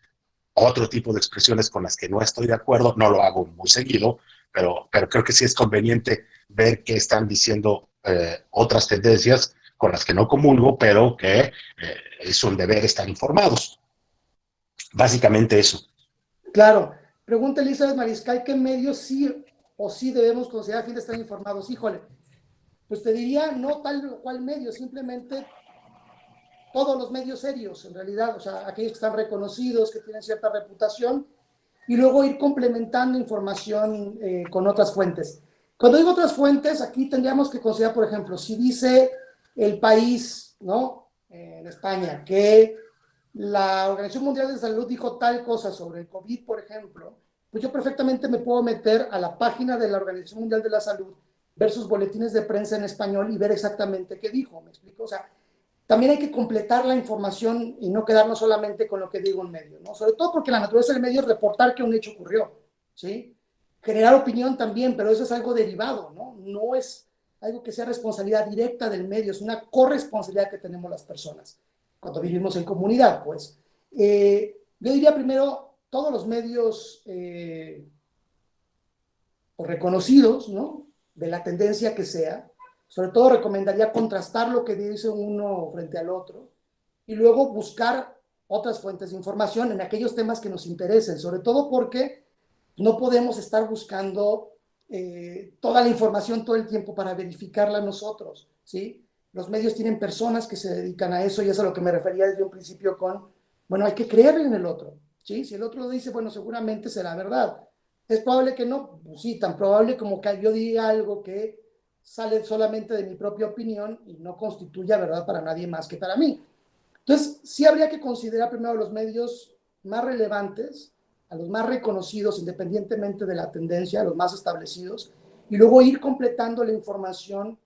otro tipo de expresiones con las que no estoy de acuerdo. No lo hago muy seguido, pero creo que sí es conveniente ver qué están diciendo otras tendencias con las que no comulgo, pero que es un deber estar informados. Básicamente eso. Claro. Pregunta Elizabeth Mariscal, ¿qué medios sí o sí debemos considerar a fin de estar informados? Híjole, pues te diría no tal cual medio, simplemente todos los medios serios, en realidad, o sea, aquellos que están reconocidos, que tienen cierta reputación, y luego ir complementando información con otras fuentes. Cuando digo otras fuentes, aquí tendríamos que considerar, por ejemplo, si dice El País, ¿no? En España, que la Organización Mundial de Salud dijo tal cosa sobre el COVID, por ejemplo, pues yo perfectamente me puedo meter a la página de la Organización Mundial de la Salud, ver sus boletines de prensa en español y ver exactamente qué dijo, ¿me explico? O sea, también hay que completar la información y no quedarnos solamente con lo que digo un medio, ¿no? Sobre todo porque la naturaleza del medio es reportar que un hecho ocurrió, ¿sí? Generar opinión también, pero eso es algo derivado, ¿no? No es algo que sea responsabilidad directa del medio, es una corresponsabilidad que tenemos las personas cuando vivimos en comunidad, pues. Yo diría primero, todos los medios reconocidos, ¿no? De la tendencia que sea, sobre todo recomendaría contrastar lo que dice uno frente al otro y luego buscar otras fuentes de información en aquellos temas que nos interesen, sobre todo porque no podemos estar buscando toda la información todo el tiempo para verificarla nosotros, ¿sí? Los medios tienen personas que se dedican a eso y es a lo que me refería desde un principio con, bueno, hay que creer en el otro, ¿sí? Si el otro lo dice, bueno, seguramente será verdad. ¿Es probable que no? Pues sí, tan probable como que yo diga algo que sale solamente de mi propia opinión y no constituya verdad para nadie más que para mí. Entonces, sí habría que considerar primero los medios más relevantes, a los más reconocidos independientemente de la tendencia, a los más establecidos, y luego ir completando la información,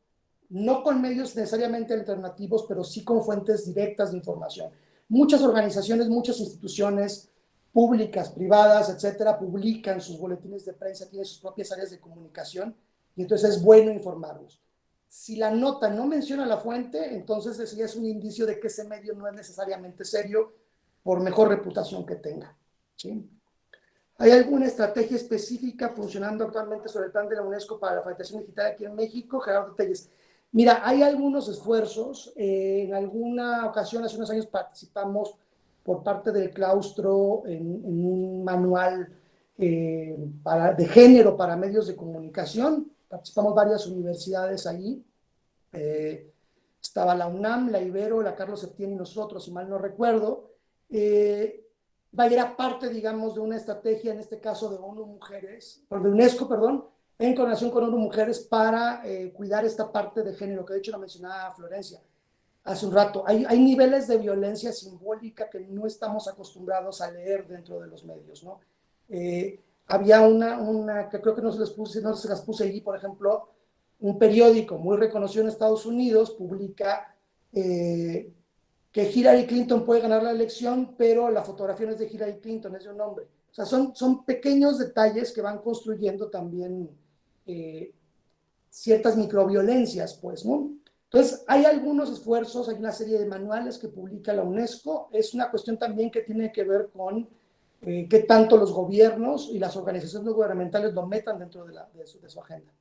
no con medios necesariamente alternativos, pero sí con fuentes directas de información. Muchas organizaciones, muchas instituciones públicas, privadas, etcétera, publican sus boletines de prensa, tienen sus propias áreas de comunicación, y entonces es bueno informarlos. Si la nota no menciona la fuente, entonces ese ya es un indicio de que ese medio no es necesariamente serio, por mejor reputación que tenga, ¿sí? ¿Hay alguna estrategia específica funcionando actualmente sobre el plan de la UNESCO para la alfabetización digital aquí en México? Gerardo Telles. Mira, hay algunos esfuerzos. En alguna ocasión, hace unos años, participamos por parte del claustro en un manual de género para medios de comunicación. Participamos varias universidades ahí. Estaba la UNAM, la Ibero, la Carlos Septién y nosotros, si mal no recuerdo. Era parte, digamos, de una estrategia, en este caso de ONU Mujeres, de UNESCO, perdón, en coordinación con ONU Mujeres para cuidar esta parte de género, que de hecho lo mencionaba Florencia hace un rato. Hay niveles de violencia simbólica que no estamos acostumbrados a leer dentro de los medios, ¿no? Había una que creo que no se las puse allí, por ejemplo, un periódico muy reconocido en Estados Unidos publica que Hillary Clinton puede ganar la elección, pero la fotografía no es de Hillary Clinton, es de un hombre. O sea, son pequeños detalles que van construyendo también ciertas microviolencias, pues, ¿no? Entonces, hay algunos esfuerzos, hay una serie de manuales que publica la UNESCO. Es una cuestión también que tiene que ver con qué tanto los gobiernos y las organizaciones no gubernamentales lo metan dentro de su agenda.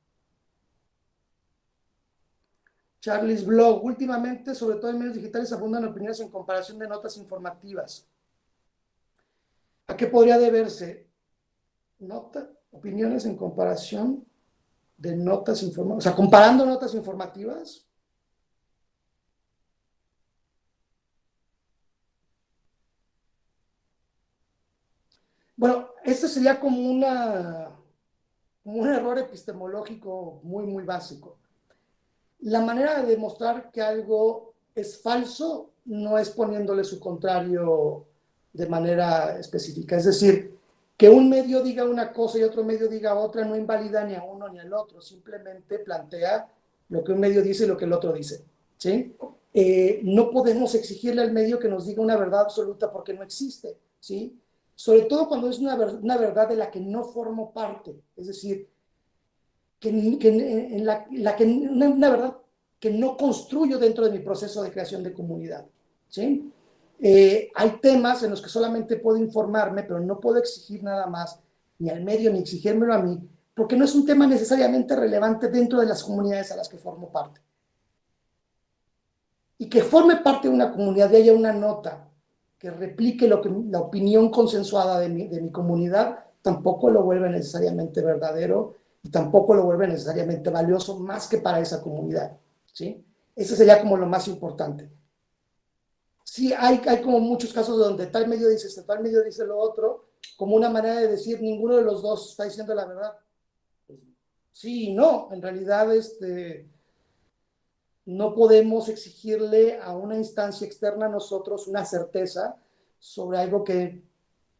Charlie's Blog. Últimamente, sobre todo en medios digitales, abundan opiniones en comparación de notas informativas. ¿A qué podría deberse? Opiniones en comparación de notas informativas. O sea, comparando notas informativas. Bueno, este sería como un error epistemológico muy, muy básico. La manera de demostrar que algo es falso no es poniéndole su contrario de manera específica. Es decir, que un medio diga una cosa y otro medio diga otra no invalida ni a uno ni al otro, simplemente plantea lo que un medio dice y lo que el otro dice, ¿sí? No podemos exigirle al medio que nos diga una verdad absoluta porque no existe, ¿sí? Sobre todo cuando es una verdad de la que no formo parte, es decir, una verdad que no construyo dentro de mi proceso de creación de comunidad, ¿sí? Hay temas en los que solamente puedo informarme, pero no puedo exigir nada más, ni al medio, ni exigírmelo a mí, porque no es un tema necesariamente relevante dentro de las comunidades a las que formo parte. y que forme parte de una comunidad y haya una nota que replique la opinión consensuada de mi comunidad, tampoco lo vuelve necesariamente verdadero y tampoco lo vuelve necesariamente valioso más que para esa comunidad, ¿sí? Ese sería como lo más importante. Sí, hay como muchos casos donde tal medio dice esto, tal medio dice lo otro, como una manera de decir ninguno de los dos está diciendo la verdad. Pues, sí y no, en realidad no podemos exigirle a una instancia externa a nosotros una certeza sobre algo que,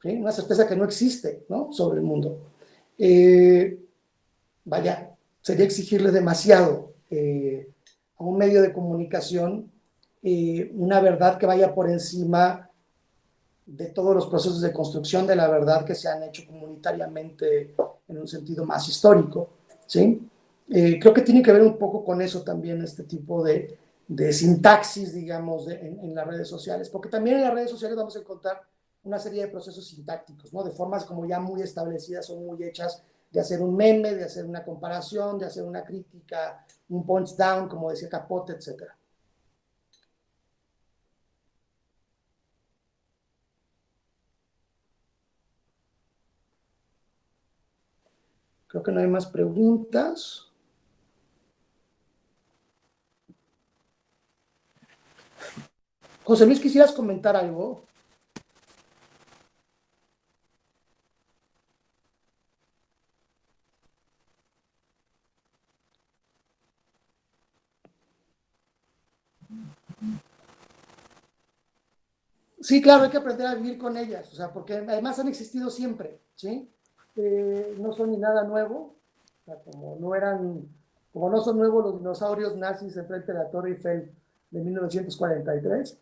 ¿sí? Una certeza que no existe, ¿no? Sobre el mundo. Vaya, sería exigirle demasiado a un medio de comunicación una verdad que vaya por encima de todos los procesos de construcción de la verdad que se han hecho comunitariamente en un sentido más histórico, ¿sí? Creo que tiene que ver un poco con eso también este tipo de sintaxis, digamos, en las redes sociales, porque también en las redes sociales vamos a encontrar una serie de procesos sintácticos, ¿no? De formas como ya muy establecidas o muy hechas de hacer un meme, de hacer una comparación, de hacer una crítica, un punch down, como decía Capote, etcétera. Creo que no hay más preguntas. José Luis, ¿quisieras comentar algo? Sí, claro, hay que aprender a vivir con ellas, o sea, porque además han existido siempre, ¿sí? No son ni nada nuevo, o sea, como no son nuevos los dinosaurios nazis enfrente de la Torre Eiffel de 1943,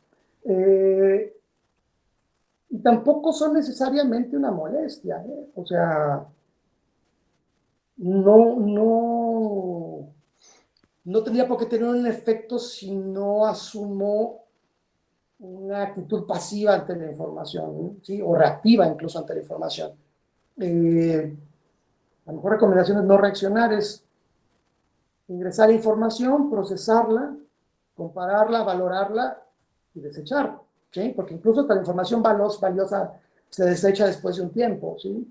y tampoco son necesariamente una molestia, ¿eh? O sea, no tendría por qué tener un efecto si no asumo una actitud pasiva ante la información, ¿sí? O reactiva incluso ante la información. La mejor recomendación es no reaccionar, es ingresar información, procesarla, compararla, valorarla y desechar, ¿sí? Porque incluso hasta la información valiosa se desecha después de un tiempo, ¿sí?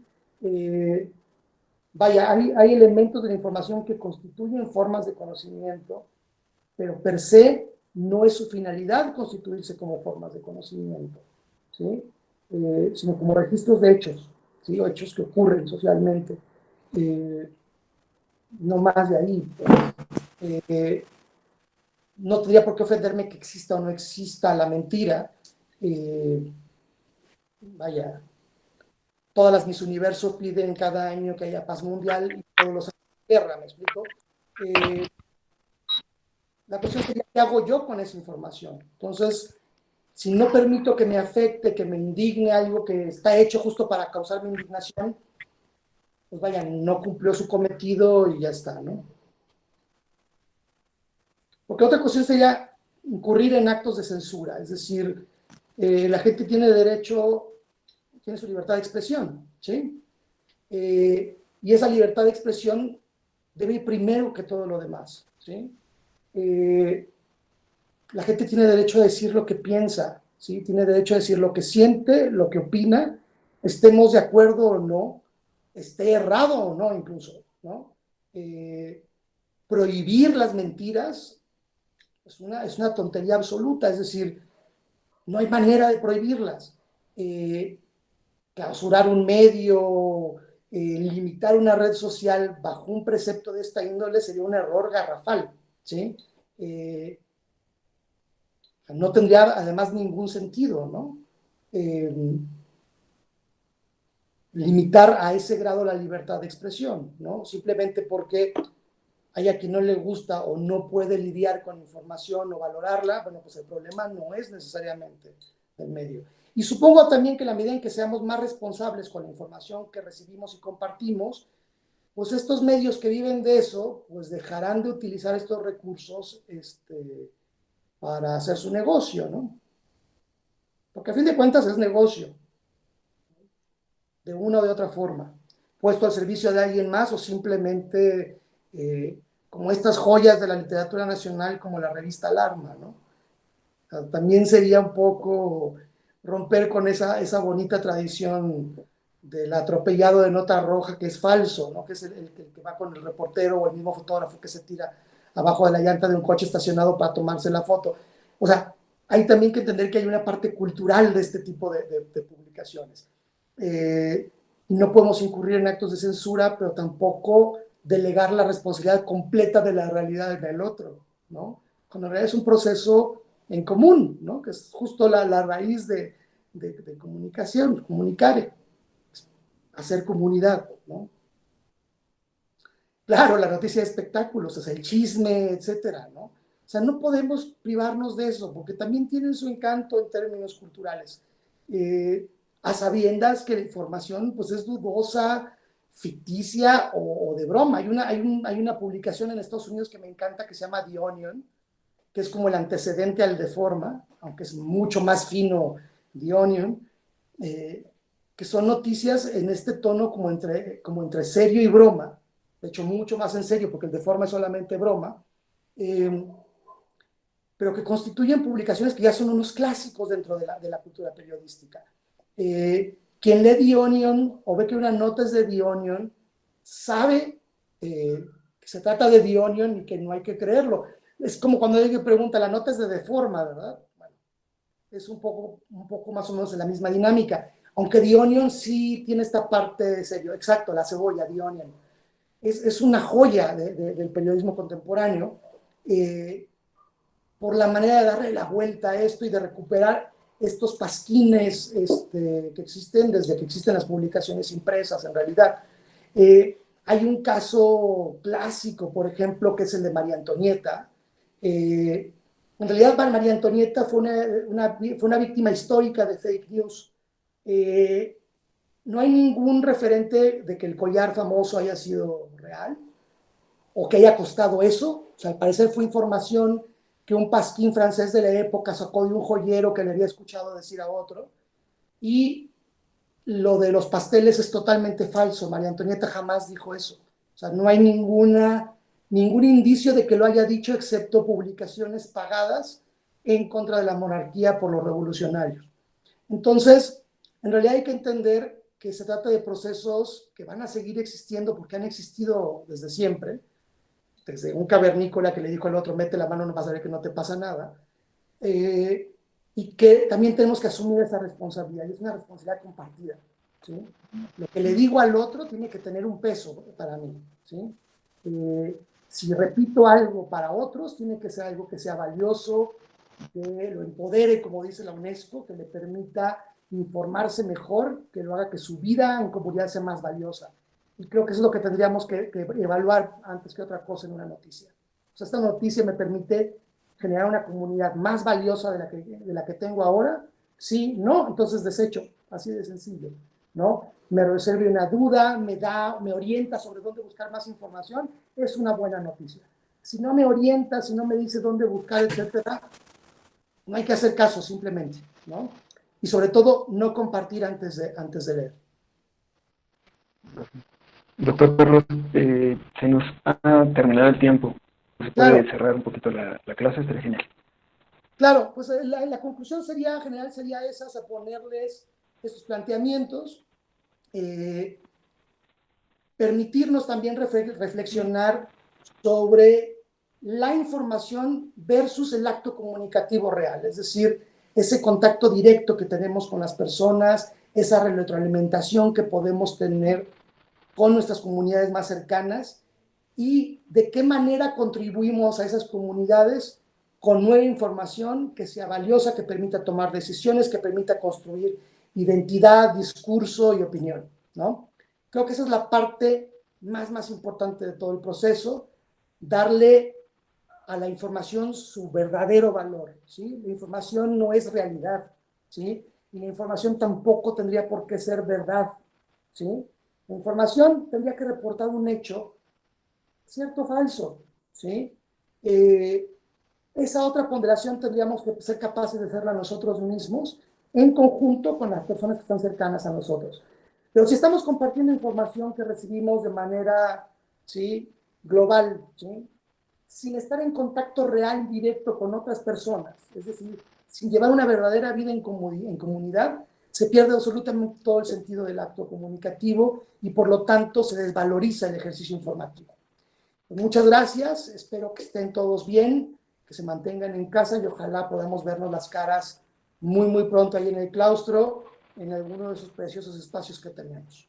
Vaya, hay elementos de la información que constituyen formas de conocimiento, pero per se no es su finalidad constituirse como formas de conocimiento, ¿sí? Sino como registros de hechos, ¿sí? O hechos que ocurren socialmente. No más de ahí. Pues. No tendría por qué ofenderme que exista o no exista la mentira. Vaya, todas las Miss Universo piden cada año que haya paz mundial y todos los años guerra, ¿me explico? La cuestión sería qué hago yo con esa información. Entonces, si no permito que me afecte, que me indigne algo que está hecho justo para causar mi indignación, pues vaya, no cumplió su cometido y ya está, ¿no? Porque otra cuestión sería incurrir en actos de censura, es decir, la gente tiene derecho, tiene su libertad de expresión, ¿sí? Y esa libertad de expresión debe ir primero que todo lo demás, ¿sí? La gente tiene derecho a decir lo que piensa, ¿sí? Tiene derecho a decir lo que siente, lo que opina, estemos de acuerdo o no, esté errado o no incluso, ¿no? Prohibir las mentiras es una tontería absoluta, es decir, no hay manera de prohibirlas. Clausurar un medio, limitar una red social bajo un precepto de esta índole sería un error garrafal, ¿sí? No tendría además ningún sentido, ¿no? Limitar a ese grado la libertad de expresión, ¿no? Simplemente porque hay a quien no le gusta o no puede lidiar con información o valorarla, bueno, pues el problema no es necesariamente del medio. Y supongo también que la medida en que seamos más responsables con la información que recibimos y compartimos, pues estos medios que viven de eso, pues dejarán de utilizar estos recursos para hacer su negocio, ¿no? Porque a fin de cuentas es negocio, de una o de otra forma, puesto al servicio de alguien más o simplemente como estas joyas de la literatura nacional como la revista Alarma, ¿no? También sería un poco romper con esa bonita tradición del atropellado de nota roja, que es falso, ¿no? Que es el que va con el reportero o el mismo fotógrafo que se tira abajo de la llanta de un coche estacionado para tomarse la foto. O sea, hay también que entender que hay una parte cultural de este tipo de publicaciones. Y no podemos incurrir en actos de censura, pero tampoco delegar la responsabilidad completa de la realidad en el otro, ¿no? Cuando en realidad es un proceso en común, ¿no? Que es justo la raíz de comunicación, comunicar, hacer comunidad, ¿no? Claro, la noticia de espectáculos, o sea, el chisme, etcétera, ¿no? O sea, no podemos privarnos de eso, porque también tienen su encanto en términos culturales. A sabiendas que la información, pues, es dudosa, ficticia o de broma. Hay una publicación en Estados Unidos que me encanta que se llama The Onion, que es como el antecedente al Deforma, aunque es mucho más fino The Onion, que son noticias en este tono como entre serio y broma, de hecho mucho más en serio, porque el Deforma es solamente broma, eh, pero que constituyen publicaciones que ya son unos clásicos dentro de la cultura periodística. Quien lee The Onion o ve que una nota es de The Onion, sabe que se trata de The Onion y que no hay que creerlo. Es como cuando alguien pregunta, la nota es de Deforma, ¿verdad? Bueno, es un poco más o menos en la misma dinámica. Aunque The Onion sí tiene esta parte de serio. Exacto, la cebolla, The Onion. Es una joya del periodismo contemporáneo. Por la manera de darle la vuelta a esto y de recuperar estos pasquines que existen desde que existen las publicaciones impresas, en realidad. Hay un caso clásico, por ejemplo, que es el de María Antonieta. En realidad, María Antonieta fue una víctima histórica de fake news. No hay ningún referente de que el collar famoso haya sido real o que haya costado eso. O sea, al parecer fue información que un pasquín francés de la época sacó de un joyero que le había escuchado decir a otro. Y lo de los pasteles es totalmente falso. María Antonieta jamás dijo eso. O sea, no hay ningún indicio de que lo haya dicho, excepto publicaciones pagadas en contra de la monarquía por los revolucionarios. Entonces, en realidad hay que entender que se trata de procesos que van a seguir existiendo porque han existido desde siempre, desde un cavernícola que le dijo al otro, mete la mano, no vas a ver que no te pasa nada, y que también tenemos que asumir esa responsabilidad, y es una responsabilidad compartida, ¿sí? Lo que le digo al otro tiene que tener un peso para mí, ¿sí? Si repito algo para otros, tiene que ser algo que sea valioso, que lo empodere, como dice la UNESCO, que le permita informarse mejor, que lo haga que su vida en comunidad sea más valiosa. Y creo que eso es lo que tendríamos que evaluar antes que otra cosa en una noticia. O sea, esta noticia me permite generar una comunidad más valiosa de la que tengo ahora. Sí, no, entonces desecho, así de sencillo, ¿no? Me resuelve una duda, me orienta sobre dónde buscar más información, es una buena noticia. Si no me orienta, si no me dice dónde buscar, etcétera, no hay que hacer caso simplemente, ¿no? Y sobre todo, no compartir antes de leer. Doctor Carlos, se nos ha terminado el tiempo. ¿Se puede Claro, cerrar un poquito la clase? Estaría genial. claro, pues la conclusión general sería esa, a ponerles estos planteamientos, permitirnos también reflexionar sobre la información versus el acto comunicativo real, es decir, ese contacto directo que tenemos con las personas, esa retroalimentación que podemos tener con nuestras comunidades más cercanas y de qué manera contribuimos a esas comunidades con nueva información que sea valiosa, que permita tomar decisiones, que permita construir identidad, discurso y opinión, ¿no? Creo que esa es la parte más importante de todo el proceso, darle a la información su verdadero valor, ¿sí? La información no es realidad, ¿sí? Y la información tampoco tendría por qué ser verdad, ¿sí? La información tendría que reportar un hecho, cierto o falso, ¿sí? Esa otra ponderación tendríamos que ser capaces de hacerla nosotros mismos en conjunto con las personas que están cercanas a nosotros. Pero si estamos compartiendo información que recibimos de manera, ¿sí?, global, ¿sí?, sin estar en contacto real y directo con otras personas, es decir, sin llevar una verdadera vida en comunidad, se pierde absolutamente todo el sentido del acto comunicativo y por lo tanto se desvaloriza el ejercicio informativo. Pues muchas gracias, espero que estén todos bien, que se mantengan en casa y ojalá podamos vernos las caras muy pronto ahí en el claustro, en alguno de esos preciosos espacios que tenemos.